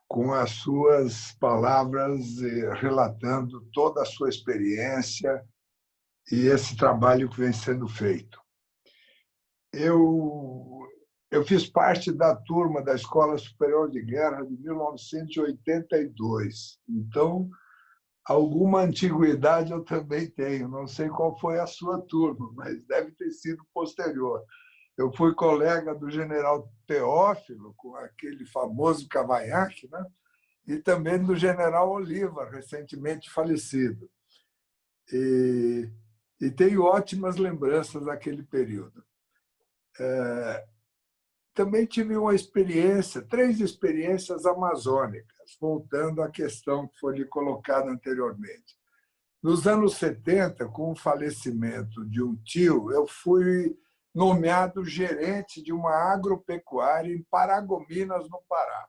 com as suas palavras, relatando toda a sua experiência e esse trabalho que vem sendo feito. Eu fiz parte da turma da Escola Superior de Guerra de 1982, então alguma antiguidade eu também tenho. Não sei qual foi a sua turma, mas deve ter sido posterior. Eu fui colega do general Teófilo, com aquele famoso cavanhaque, e também do general Oliva, recentemente falecido. E tenho ótimas lembranças daquele período. Também tive uma experiência, 3 experiências amazônicas, voltando à questão que foi lhe colocada anteriormente. Nos anos 70, com o falecimento de um tio, eu fui nomeado gerente de uma agropecuária em Paragominas, no Pará.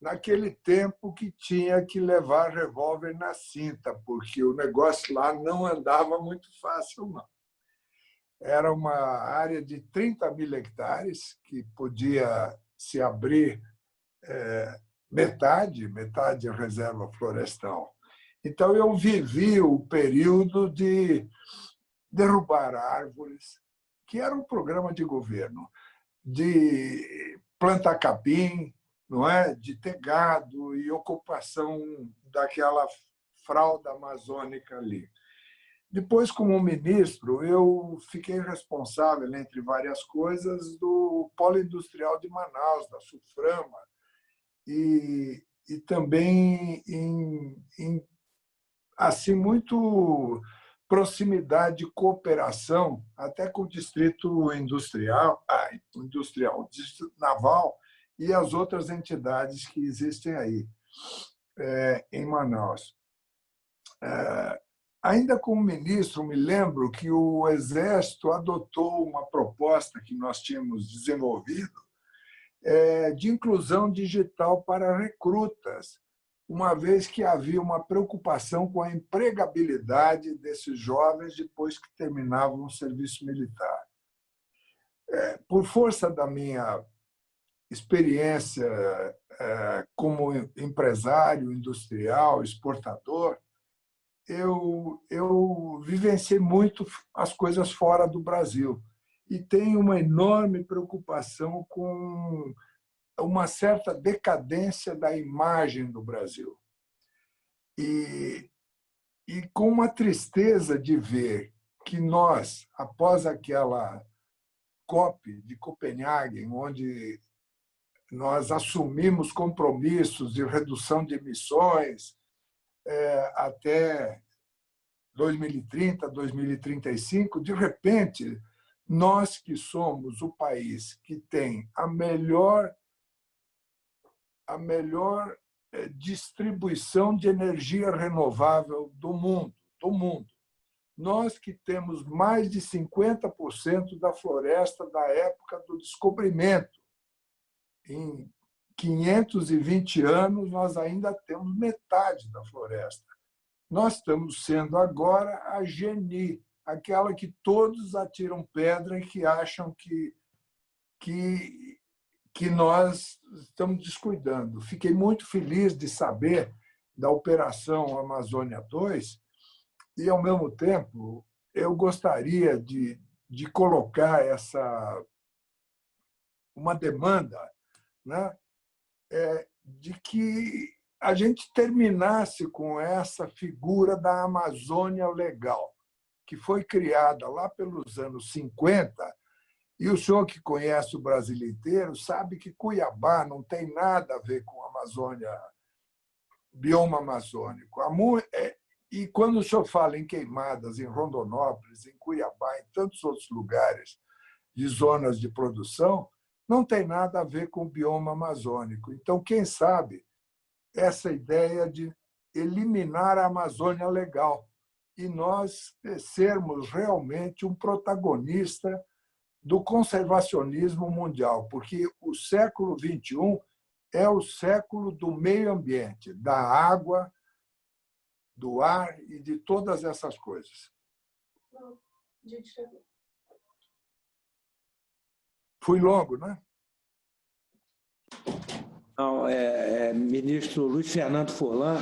Naquele tempo que tinha que levar revólver na cinta, porque o negócio lá não andava muito fácil, não. Era uma área de 30 mil hectares, que podia se abrir metade reserva florestal. Então, eu vivi o período de derrubar árvores, que era um programa de governo, de plantar capim, não é, de ter gado e ocupação daquela fralda amazônica ali. Depois, como ministro, eu fiquei responsável, entre várias coisas, do Polo Industrial de Manaus, da Suframa, e também em assim, muito proximidade de cooperação, até com o Distrito Industrial, Distrito Naval e as outras entidades que existem aí em Manaus. Ainda como ministro, me lembro que o Exército adotou uma proposta que nós tínhamos desenvolvido de inclusão digital para recrutas, uma vez que havia uma preocupação com a empregabilidade desses jovens depois que terminavam o serviço militar. Por força da minha experiência como empresário industrial, exportador, eu vivenciei muito as coisas fora do Brasil e tenho uma enorme preocupação com uma certa decadência da imagem do Brasil. E com uma tristeza de ver que nós, após aquela COP de Copenhague, onde nós assumimos compromissos de redução de emissões até 2030, 2035, de repente, nós que somos o país que tem a melhor distribuição de energia renovável do mundo. Nós que temos mais de 50% da floresta da época do descobrimento. Em 520 anos, nós ainda temos metade da floresta. Nós estamos sendo agora a Geni, aquela que todos atiram pedra e que acham que nós estamos descuidando. Fiquei muito feliz de saber da Operação Amazônia 2 e, ao mesmo tempo, eu gostaria de colocar uma demanda, né, de que a gente terminasse com essa figura da Amazônia Legal, que foi criada lá pelos anos 50. E o senhor que conhece o Brasil inteiro sabe que Cuiabá não tem nada a ver com a Amazônia, bioma amazônico. E quando o senhor fala em queimadas em Rondonópolis, em Cuiabá, em tantos outros lugares de zonas de produção, não tem nada a ver com o bioma amazônico. Então, quem sabe essa ideia de eliminar a Amazônia Legal e nós sermos realmente um protagonista do conservacionismo mundial, porque o século XXI é o século do meio ambiente, da água, do ar e de todas essas coisas. Fui longo, né? Não, ministro Luiz Fernando Furlan,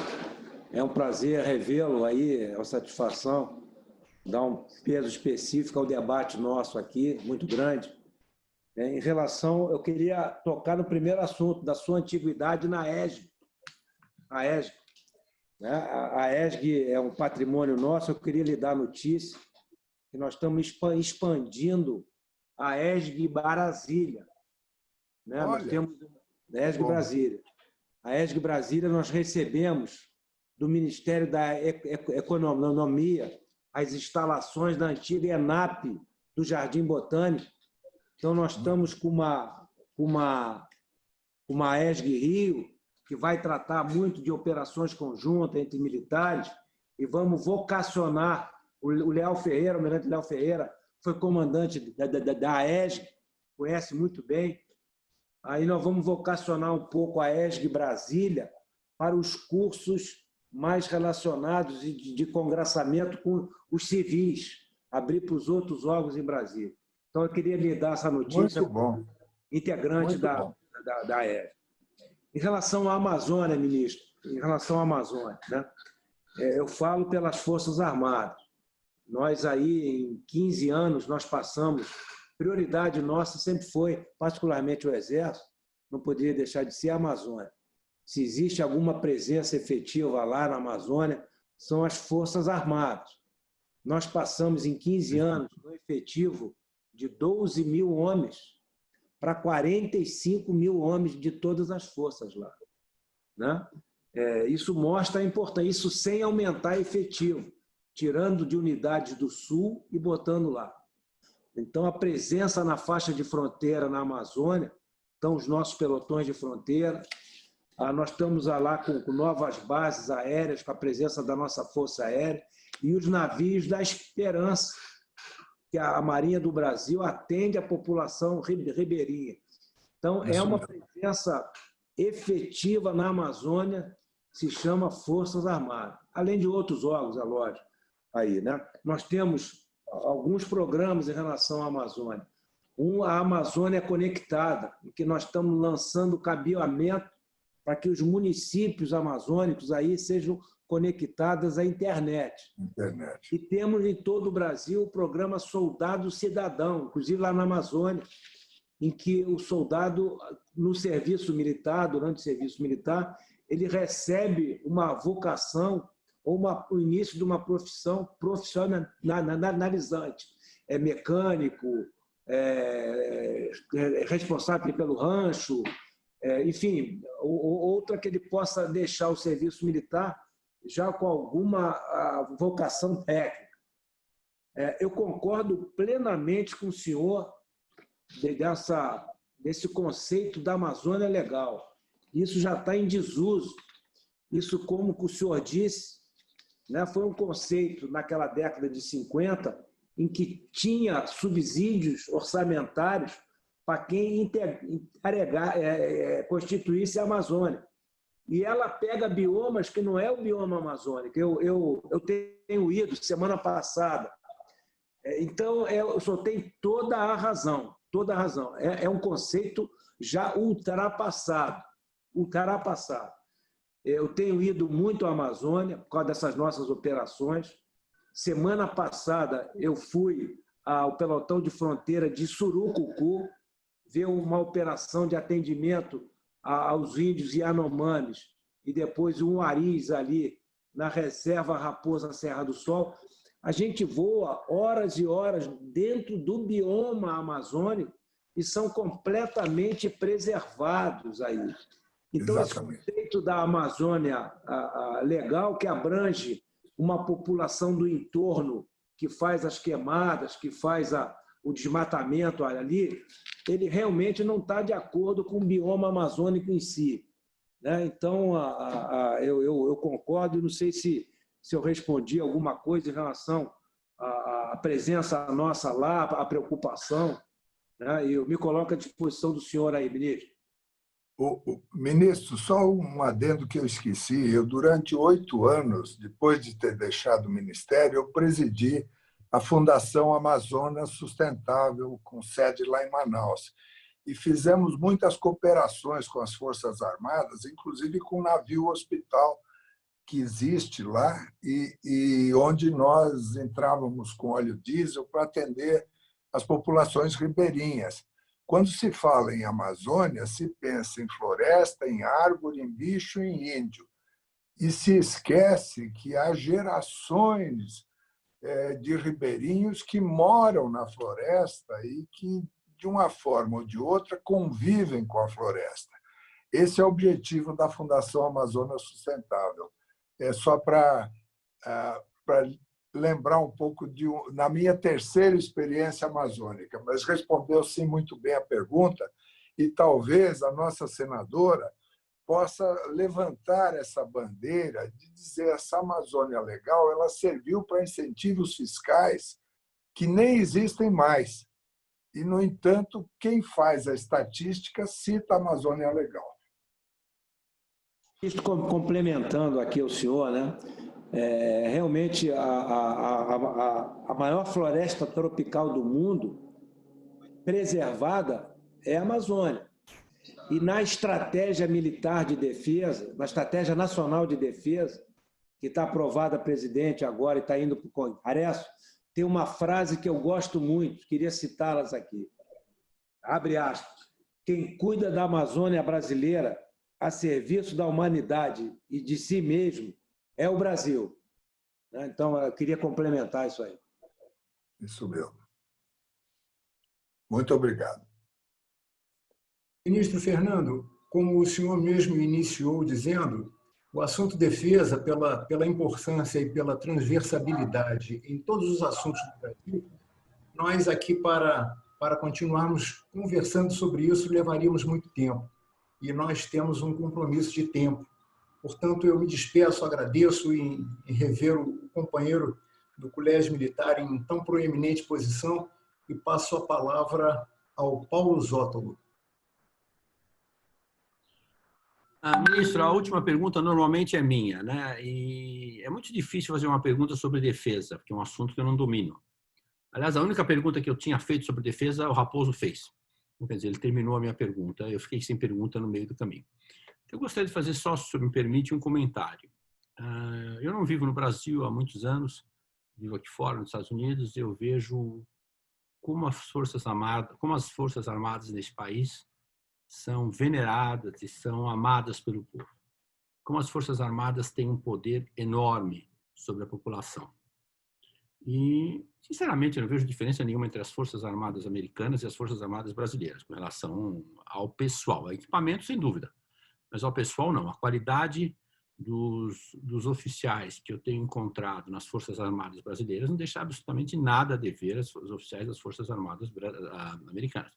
é um prazer revê-lo aí, é uma satisfação, dar um peso específico ao debate nosso aqui, muito grande. Em relação, eu queria tocar no primeiro assunto, da sua antiguidade na ESG. A ESG. A ESG é um patrimônio nosso, eu queria lhe dar a notícia que nós estamos expandindo a ESG Brasília. Nós temos a ESG Brasília. A ESG Brasília nós recebemos do Ministério da Economia as instalações da antiga ENAP do Jardim Botânico. Então, nós estamos com uma ESG Rio, que vai tratar muito de operações conjuntas entre militares, e vamos vocacionar o Léo Ferreira, o almirante Léo Ferreira, foi comandante da ESG, conhece muito bem. Aí nós vamos vocacionar um pouco a ESG Brasília para os cursos mais relacionados de congraçamento com os civis, abrir para os outros órgãos em Brasília. Então, eu queria lhe dar essa notícia como integrante da ESG. Em relação à Amazônia, ministro, em relação à Amazônia, né? Eu falo pelas Forças Armadas. Nós aí, em 15 anos, nós passamos, prioridade nossa sempre foi, particularmente o Exército, não poderia deixar de ser a Amazônia. Se existe alguma presença efetiva lá na Amazônia, são as Forças Armadas. Nós passamos, em 15 anos, no efetivo de 12 mil homens para 45 mil homens de todas as forças lá. Né? Isso mostra a importância, isso sem aumentar efetivo, tirando de unidades do Sul e botando lá. Então, a presença na faixa de fronteira na Amazônia, estão os nossos pelotões de fronteira, nós estamos lá com novas bases aéreas, com a presença da nossa Força Aérea e os navios da Esperança, que a Marinha do Brasil atende a população ribeirinha. Então, é uma presença efetiva na Amazônia, se chama Forças Armadas, além de outros órgãos, é lógico, aí, né? Nós temos alguns programas em relação à Amazônia. A Amazônia Conectada, em que nós estamos lançando cabeamento para que os municípios amazônicos aí sejam conectados à internet. E temos em todo o Brasil o programa Soldado Cidadão, inclusive lá na Amazônia, em que o soldado, no serviço militar, durante o serviço militar, ele recebe uma vocação ou o início de uma profissão profissionalizante. É mecânico, responsável pelo rancho, enfim, outra que ele possa deixar o serviço militar já com alguma vocação técnica. Eu concordo plenamente com o senhor desse conceito da Amazônia Legal. Isso já está em desuso. Isso, como o senhor disse, né, foi um conceito naquela década de 50 em que tinha subsídios orçamentários para quem constituísse a Amazônia. E ela pega biomas que não é o bioma amazônico. Eu tenho ido semana passada. Então, o senhor tem toda a razão. Toda a razão. É um conceito já ultrapassado. Eu tenho ido muito à Amazônia por causa dessas nossas operações. Semana passada, eu fui ao pelotão de fronteira de Surucucu ver uma operação de atendimento aos índios Yanomamis e depois um Ariz ali na reserva Raposa Serra do Sol. A gente voa horas e horas dentro do bioma amazônico e são completamente preservados aí. Então, exatamente, esse conceito da Amazônia legal, que abrange uma população do entorno, que faz as queimadas, que faz o desmatamento ali, ele realmente não está de acordo com o bioma amazônico em si. Né? Então, eu concordo, não sei se eu respondi alguma coisa em relação à presença nossa lá, à preocupação. Né? Eu me coloco à disposição do senhor aí, ministro. Ministro, só um adendo que eu esqueci. Eu, durante 8 anos, depois de ter deixado o Ministério, eu presidi a Fundação Amazonas Sustentável, com sede lá em Manaus. E fizemos muitas cooperações com as Forças Armadas, inclusive com o navio hospital que existe lá, e onde nós entrávamos com óleo diesel para atender as populações ribeirinhas. Quando se fala em Amazônia, se pensa em floresta, em árvore, em bicho, em índio. E se esquece que há gerações de ribeirinhos que moram na floresta e que, de uma forma ou de outra, convivem com a floresta. Esse é o objetivo da Fundação Amazonas Sustentável. É só para lembrar um pouco na minha terceira experiência amazônica, mas respondeu sim muito bem a pergunta e talvez a nossa senadora possa levantar essa bandeira de dizer essa Amazônia Legal, ela serviu para incentivos fiscais que nem existem mais. E, no entanto, quem faz a estatística cita a Amazônia Legal. Isso complementando aqui o senhor, né? Realmente a maior floresta tropical do mundo preservada é a Amazônia. E na estratégia militar de defesa, na estratégia nacional de defesa, que está aprovada a presidente agora e está indo para o Congresso, tem uma frase que eu gosto muito, queria citá-las aqui. Abre aspas. quem cuida da Amazônia brasileira a serviço da humanidade e de si mesmo é o Brasil. Então, eu queria complementar isso aí. Isso mesmo. Muito obrigado. Ministro Fernando, como o senhor mesmo iniciou dizendo, o assunto defesa, pela importância e pela transversalidade em todos os assuntos do Brasil, nós aqui, para continuarmos conversando sobre isso, levaríamos muito tempo. E nós temos um compromisso de tempo. Portanto, eu me despeço, agradeço em rever o companheiro do Colégio Militar em tão proeminente posição e passo a palavra ao Paulo Zótolo. Ministro, a última pergunta normalmente é minha, né? E é muito difícil fazer uma pergunta sobre defesa, porque é um assunto que eu não domino. Aliás, a única pergunta que eu tinha feito sobre defesa, o Raposo fez. Quer dizer, ele terminou a minha pergunta, eu fiquei sem pergunta no meio do caminho. Eu gostaria de fazer só, se me permite, um comentário. Eu não vivo no Brasil há muitos anos, vivo aqui fora, nos Estados Unidos, eu vejo como as Forças Armadas nesse país são veneradas e são amadas pelo povo. Como as Forças Armadas têm um poder enorme sobre a população. E, sinceramente, eu não vejo diferença nenhuma entre as Forças Armadas americanas e as Forças Armadas brasileiras, com relação ao pessoal. Ao equipamento, sem dúvida, mas ao pessoal, não. A qualidade dos oficiais que eu tenho encontrado nas Forças Armadas brasileiras não deixa absolutamente nada a dever aos oficiais das Forças Armadas americanas.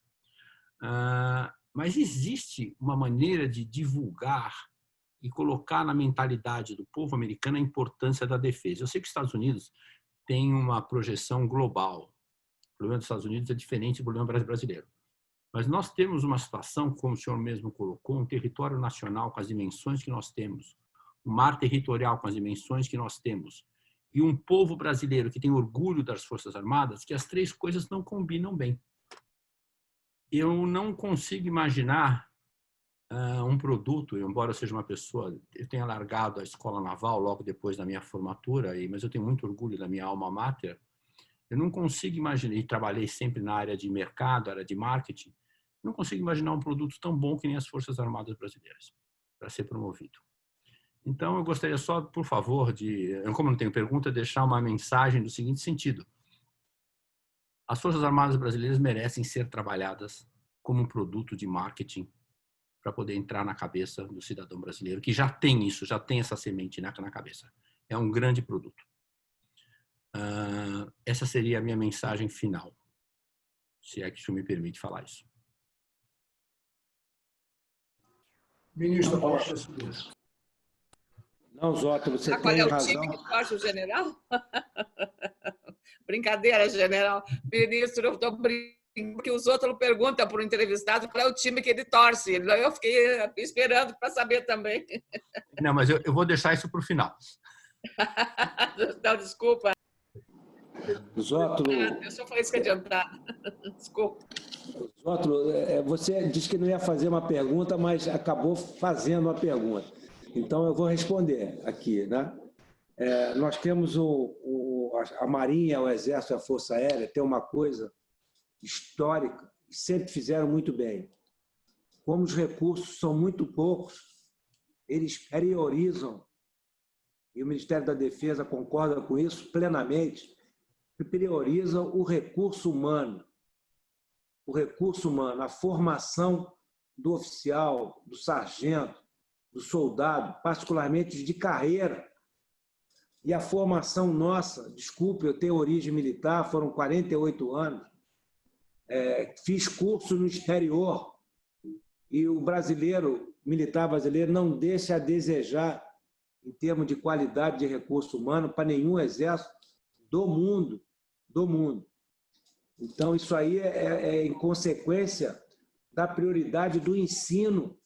Mas existe uma maneira de divulgar e colocar na mentalidade do povo americano a importância da defesa. Eu sei que os Estados Unidos têm uma projeção global. O problema dos Estados Unidos é diferente do problema brasileiro. Mas nós temos uma situação, como o senhor mesmo colocou, um território nacional com as dimensões que nós temos, um mar territorial com as dimensões que nós temos, e um povo brasileiro que tem orgulho das Forças Armadas, que as três coisas não combinam bem. Eu não consigo imaginar um produto, embora eu seja uma pessoa, eu tenha largado a escola naval logo depois da minha formatura, mas eu tenho muito orgulho da minha alma mater, eu não consigo imaginar, e trabalhei sempre na área de mercado, área de marketing, não consigo imaginar um produto tão bom que nem as Forças Armadas brasileiras, para ser promovido. Então, eu gostaria só, por favor, como não tenho pergunta, deixar uma mensagem do seguinte sentido. As Forças Armadas brasileiras merecem ser trabalhadas como um produto de marketing para poder entrar na cabeça do cidadão brasileiro, que já tem isso, já tem essa semente na cabeça. É um grande produto. Essa seria a minha mensagem final, se é que o senhor me permite falar isso. Ministro, não, Zótolo, você tem razão. Qual é o time que torce o general? Brincadeira, general. Ministro, eu estou brincando que o Zótolo pergunta para o entrevistado qual é o time que ele torce. Eu fiquei esperando para saber também. Não, mas eu vou deixar isso para o final. Não, desculpa. Zótolo, eu só falei isso que adiantado. Desculpa. Zótolo, você disse que não ia fazer uma pergunta, mas acabou fazendo uma pergunta. Então, eu vou responder aqui, né? Nós temos a Marinha, o Exército e a Força Aérea, tem uma coisa histórica, que sempre fizeram muito bem. Como os recursos são muito poucos, eles priorizam, e o Ministério da Defesa concorda com isso plenamente, prioriza o recurso humano. O recurso humano, a formação do oficial, do sargento, do soldado, particularmente de carreira. E a formação nossa, desculpe, eu tenho origem militar, foram 48 anos, fiz curso no exterior, e o militar brasileiro não deixa a desejar em termos de qualidade de recurso humano para nenhum exército do mundo. Então, isso aí é em consequência da prioridade do ensino.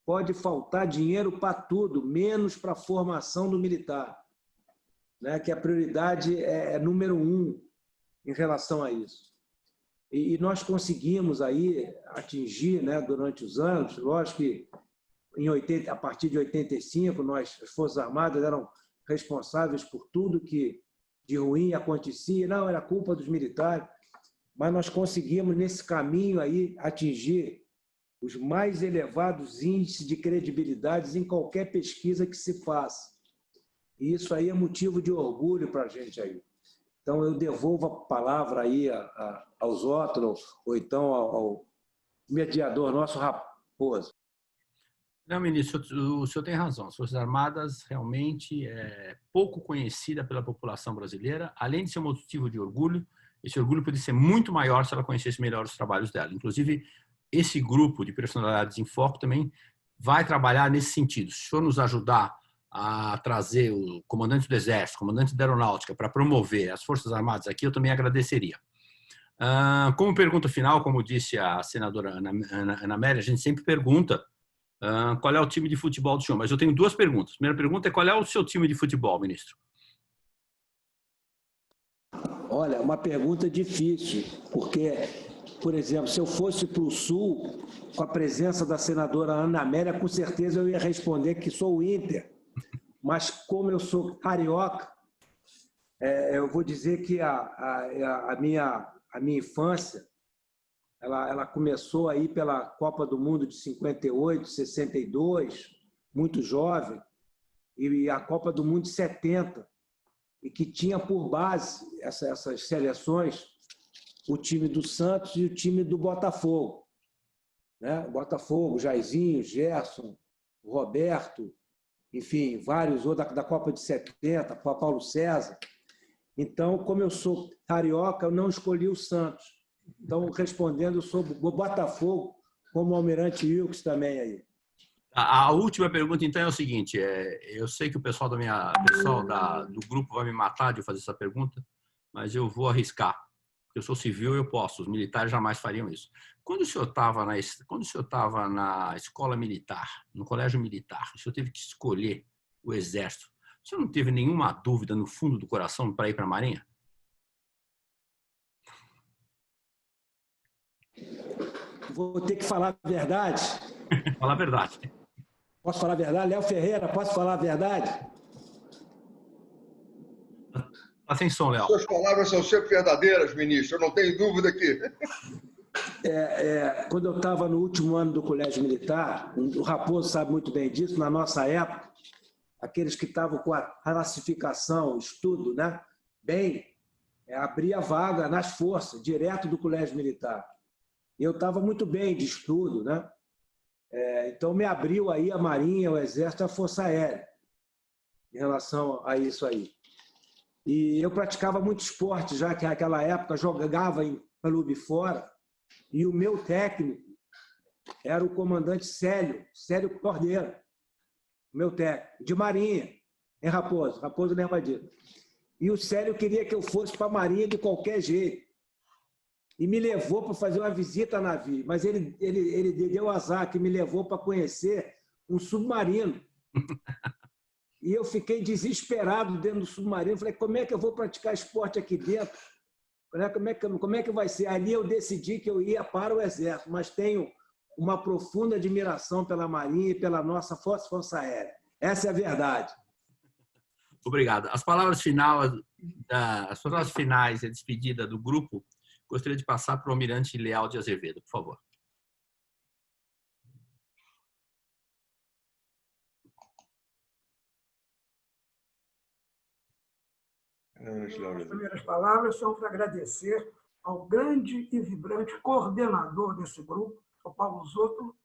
Pode faltar dinheiro para tudo, menos para a formação do militar, né? Que a prioridade é número 1 em relação a isso. E nós conseguimos aí atingir, né, durante os anos, lógico que a partir de 85, as Forças Armadas eram responsáveis por tudo que de ruim acontecia, não, era culpa dos militares, mas nós conseguimos, nesse caminho aí, atingir os mais elevados índices de credibilidade em qualquer pesquisa que se faça. E isso aí é motivo de orgulho para a gente aí. Então, eu devolvo a palavra aí aos outros, ou então ao mediador nosso, Raposo. Não, ministro, o senhor tem razão. As Forças Armadas realmente é pouco conhecida pela população brasileira. Além de ser um motivo de orgulho, esse orgulho poderia ser muito maior se ela conhecesse melhor os trabalhos dela. Inclusive, esse grupo de personalidades em foco também vai trabalhar nesse sentido. Se o senhor nos ajudar a trazer o comandante do Exército, comandante da Aeronáutica, para promover as Forças Armadas aqui, eu também agradeceria. Como pergunta final, como disse a senadora Ana Amélia, a gente sempre pergunta qual é o time de futebol do senhor, mas eu tenho duas perguntas. A primeira pergunta é: qual é o seu time de futebol, ministro? Olha, uma pergunta difícil, porque, por exemplo, se eu fosse para o Sul, com a presença da senadora Ana Amélia, com certeza eu ia responder que sou o Inter. Mas como eu sou carioca, eu vou dizer que a minha infância, ela começou aí pela Copa do Mundo de 58, 62, muito jovem, e a Copa do Mundo de 70, e que tinha por base essas seleções o time do Santos e o time do Botafogo. Né? Botafogo, Jairzinho, Gerson, Roberto, enfim, vários outros da Copa de 70, Paulo César. Então, como eu sou carioca, eu não escolhi o Santos. Então, respondendo, eu sou o Botafogo, como o Almirante Wilkes também aí. A última pergunta, então, é o seguinte: eu sei que o pessoal do grupo vai me matar de fazer essa pergunta, mas eu vou arriscar. Porque eu sou civil e eu posso, os militares jamais fariam isso. Quando o senhor estava na escola militar, no colégio militar, o senhor teve que escolher o Exército, o senhor não teve nenhuma dúvida no fundo do coração para ir para a Marinha? Vou ter que falar a verdade. Fala a verdade. Posso falar a verdade? Léo Ferreira, posso falar a verdade? Está sem som, Léo. Suas palavras são sempre verdadeiras, ministro. Eu não tenho dúvida que... Quando eu estava no último ano do Colégio Militar, o Raposo sabe muito bem disso, na nossa época, aqueles que estavam com a classificação, estudo, né, bem, abria vaga nas forças, direto do Colégio Militar. E eu estava muito bem de estudo, né? Então me abriu aí a Marinha, o Exército e a Força Aérea, em relação a isso aí. E eu praticava muito esporte, já que naquela época jogava em clube fora, e o meu técnico era o comandante Célio Cordeiro, meu técnico, de Marinha, em Raposo lembra disso. E o Célio queria que eu fosse para a Marinha de qualquer jeito, e me levou para fazer uma visita a navio, mas ele deu azar, que me levou para conhecer um submarino. E eu fiquei desesperado dentro do submarino. Falei, como é que eu vou praticar esporte aqui dentro? Como é que vai ser? Ali eu decidi que eu ia para o Exército, mas tenho uma profunda admiração pela Marinha e pela nossa Força Aérea. Essa é a verdade. Obrigado. As palavras finais, a despedida do grupo, gostaria de passar para o Almirante Leal de Azevedo, por favor. As primeiras palavras são para agradecer ao grande e vibrante coordenador desse grupo, o Paulo Zotto,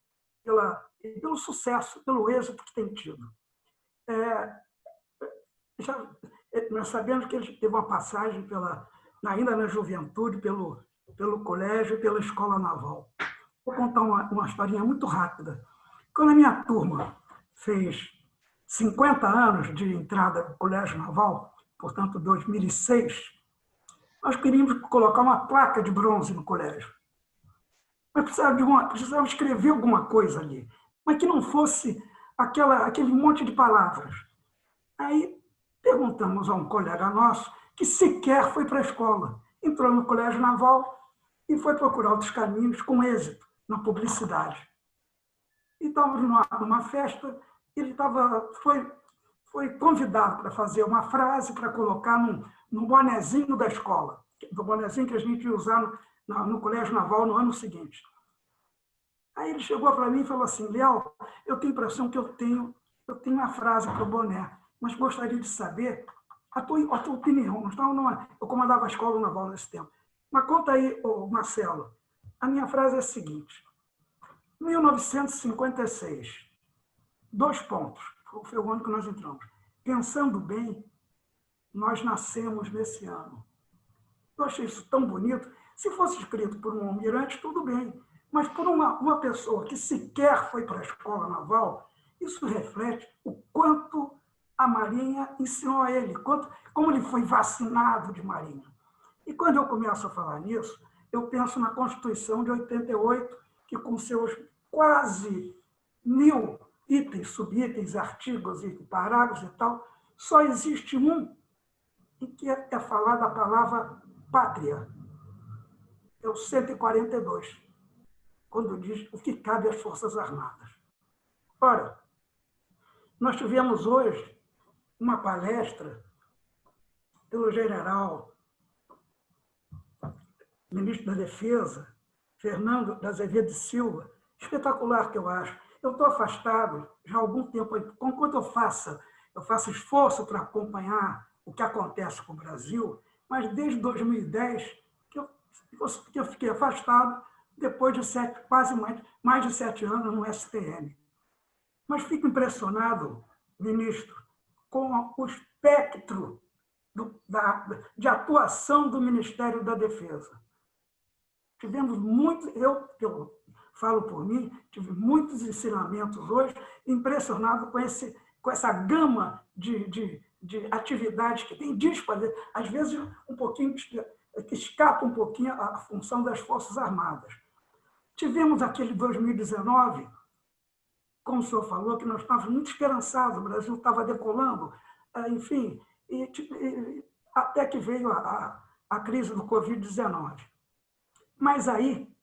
pelo sucesso, pelo êxito que tem tido. Nós sabemos que ele teve uma passagem ainda na juventude, pelo colégio e pela escola naval. Vou contar uma historinha muito rápida. Quando a minha turma fez 50 anos de entrada no colégio naval, portanto, 2006, nós queríamos colocar uma placa de bronze no colégio. Mas precisava escrever alguma coisa ali, mas que não fosse aquele monte de palavras. Aí perguntamos a um colega nosso que sequer foi para a escola, entrou no colégio naval e foi procurar outros caminhos com êxito na publicidade. E estávamos numa festa, ele foi convidado para fazer uma frase para colocar num bonezinho da escola, do bonezinho que a gente ia usar no colégio naval no ano seguinte. Aí ele chegou para mim e falou assim, Leal, eu tenho a impressão que eu tenho uma frase para o boné, mas gostaria de saber a tua opinião. Eu comandava a escola naval nesse tempo. Mas conta aí, Marcelo, a minha frase é a seguinte, 1956, 2 pontos, foi o ano que nós entramos. Pensando bem, nós nascemos nesse ano. Eu achei isso tão bonito. Se fosse escrito por um almirante, tudo bem. Mas por uma pessoa que sequer foi para a escola naval, isso reflete o quanto a Marinha ensinou a ele, como ele foi vacinado de Marinha. E quando eu começo a falar nisso, eu penso na Constituição de 88, que com seus quase 1000 itens, subitens, artigos e parágrafos e tal, só existe um em que é falar da palavra pátria. É o 142, quando diz o que cabe às Forças Armadas. Ora, nós tivemos hoje uma palestra pelo general, ministro da Defesa, Fernando Azevedo Silva, espetacular que eu acho. Eu estou afastado já há algum tempo, enquanto eu faço esforço para acompanhar o que acontece com o Brasil, mas desde 2010 que eu fiquei afastado, depois de mais de 7 anos no STM. Mas fico impressionado, ministro, com o espectro de atuação do Ministério da Defesa. Tivemos muitos, eu falo por mim, tive muitos ensinamentos hoje, impressionado com essa gama de atividades que tem, às vezes um pouquinho, que escapa um pouquinho a função das Forças Armadas. Tivemos aquele 2019, como o senhor falou, que nós estávamos muito esperançados, o Brasil estava decolando, enfim, até que veio a crise do Covid-19. Mas aí,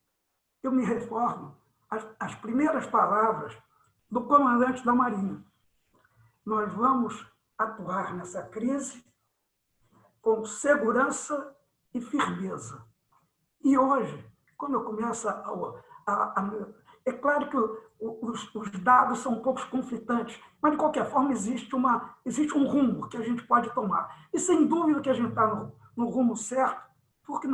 eu me recordo as primeiras palavras do comandante da Marinha. Nós vamos atuar nessa crise com segurança e firmeza. E hoje, quando eu começo é claro que os dados são um pouco conflitantes, mas, de qualquer forma, existe um rumo que a gente pode tomar. E, sem dúvida, que a gente está no rumo certo, porque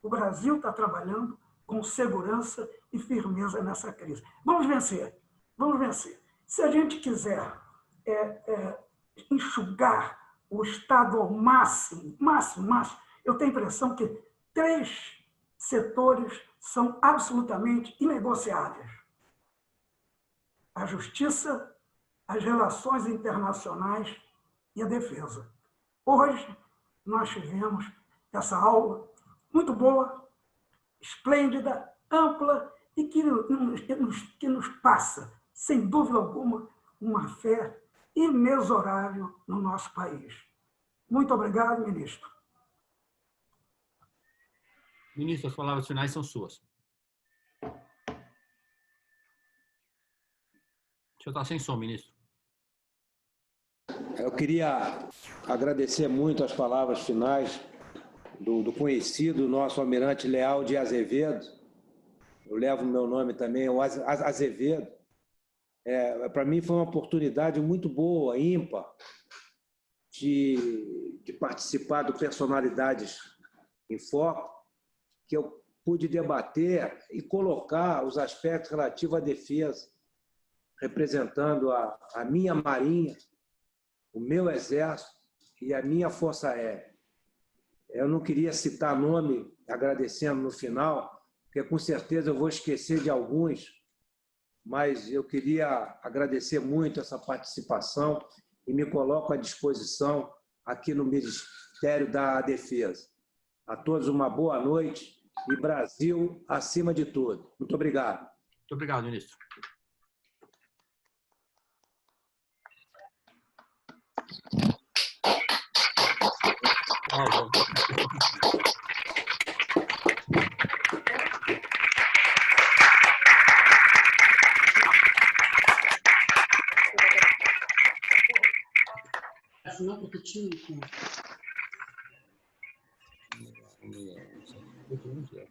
o Brasil está trabalhando com segurança e firmeza nessa crise. Vamos vencer, vamos vencer. Se a gente quiser enxugar o Estado ao máximo, eu tenho a impressão que 3 setores são absolutamente inegociáveis: a justiça, as relações internacionais e a defesa. Hoje, nós tivemos essa aula muito boa, esplêndida, ampla e que nos passa, sem dúvida alguma, uma fé imensurável no nosso país. Muito obrigado, ministro. Ministro, as palavras finais são suas. O senhor está sem som, ministro. Eu queria agradecer muito as palavras finais do conhecido nosso almirante Leal de Azevedo. Eu levo o meu nome também, o Azevedo. Para mim foi uma oportunidade muito boa, ímpar, de participar do Personalidades em Foco, que eu pude debater e colocar os aspectos relativos à defesa, representando a minha Marinha, o meu Exército e a minha Força Aérea. Eu não queria citar nome, agradecendo no final, porque com certeza eu vou esquecer de alguns, mas eu queria agradecer muito essa participação e me coloco à disposição aqui no Ministério da Defesa. A todos uma boa noite e Brasil acima de tudo. Muito obrigado. Muito obrigado, ministro.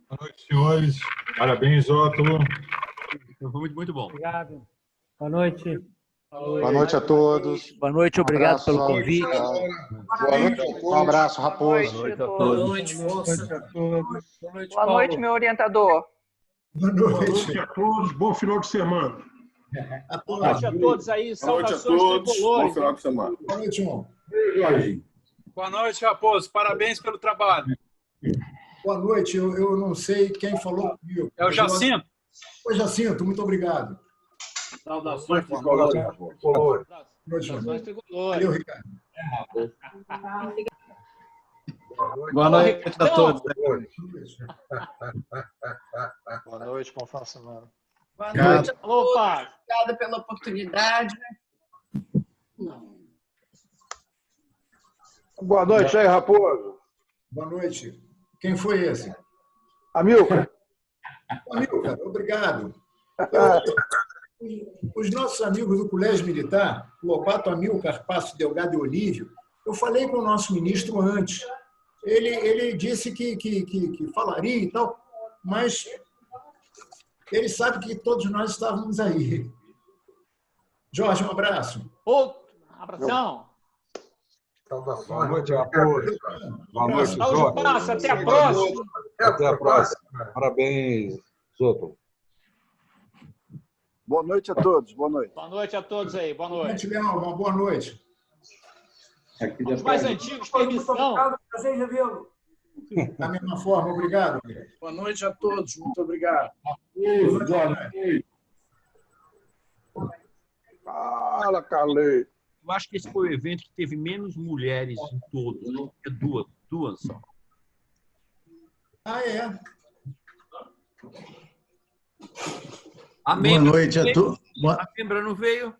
Boa noite, senhores. Parabéns, Ótolo. Foi muito bom. Obrigado. Boa noite. Boa noite a todos. Boa noite, obrigado pelo convite. Boa noite a todos. Um abraço, Raposo. Boa noite a Boa todos. noite, força. Boa noite, Boa noite, meu orientador. Boa Boa noite. noite a todos. Bom final de semana. Boa noite a todos aí. Boa noite a Saudações todos. Bom tricolores. final de semana. Boa noite, João. Boa noite, Raposo. Parabéns pelo trabalho. Boa noite. Eu não sei quem falou comigo. É o Jacinto. Oi, Jacinto. Muito obrigado. Saudações tricolores. Boa noite, João. Saudações tricolores. Valeu, Ricardo. Boa noite a todos. Boa noite, bom final de semana. Boa noite a todos. Opa! Obrigada pela oportunidade. Boa noite aí, Raposo. Boa noite. Quem foi esse? Amilcar. Amilcar, obrigado. Os nossos amigos do Colégio Militar, Lobato, Amilcar, Passo, Delgado e Olívio, eu falei com o nosso ministro antes. Ele disse que falaria e tal, mas ele sabe que todos nós estávamos aí. Jorge, um abraço. Outro abração. Boa noite, Raposo. Boa noite, Saúde e paz. Até a próxima. Até a próxima. Parabéns, Zoto. Boa noite a todos. Boa noite. Boa noite a todos aí. Boa Boa noite. noite, Leão. Uma boa noite. Os mais antigos, permissão. Prazer em revê-lo. Da mesma forma, obrigado. Boa noite a todos. Muito obrigado. Fala, Carlei. Eu acho que esse foi o evento que teve menos mulheres em todos. É duas só. Ah, é? Boa noite a todos. A membra não veio?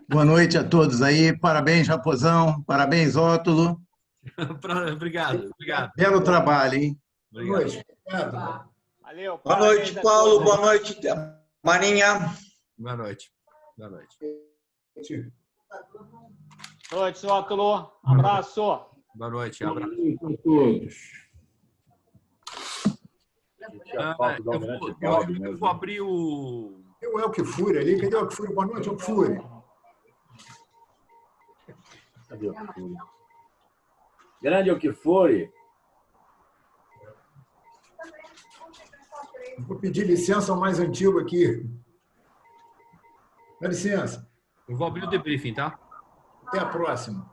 Boa noite a todos aí. Parabéns, Raposão. Parabéns, Ótulo. Obrigado. Belo trabalho, hein? Boa noite. Obrigado. Valeu. Boa noite, Paulo. Boa noite, Marinha. Boa noite. Boa noite. Boa noite, Sótolo. Abraço. Boa noite. Abraço. Boa noite a todos. Eu vou abrir o... Tem o Elke Fúria ali. Cadê o Elke Fúria? Boa noite, Elke Fúria. Cadê o Elke Fúria? Grande Elke Fúria. Vou pedir licença ao mais antigo aqui. Dá licença. Eu vou abrir o debriefing, tá? Até a próxima.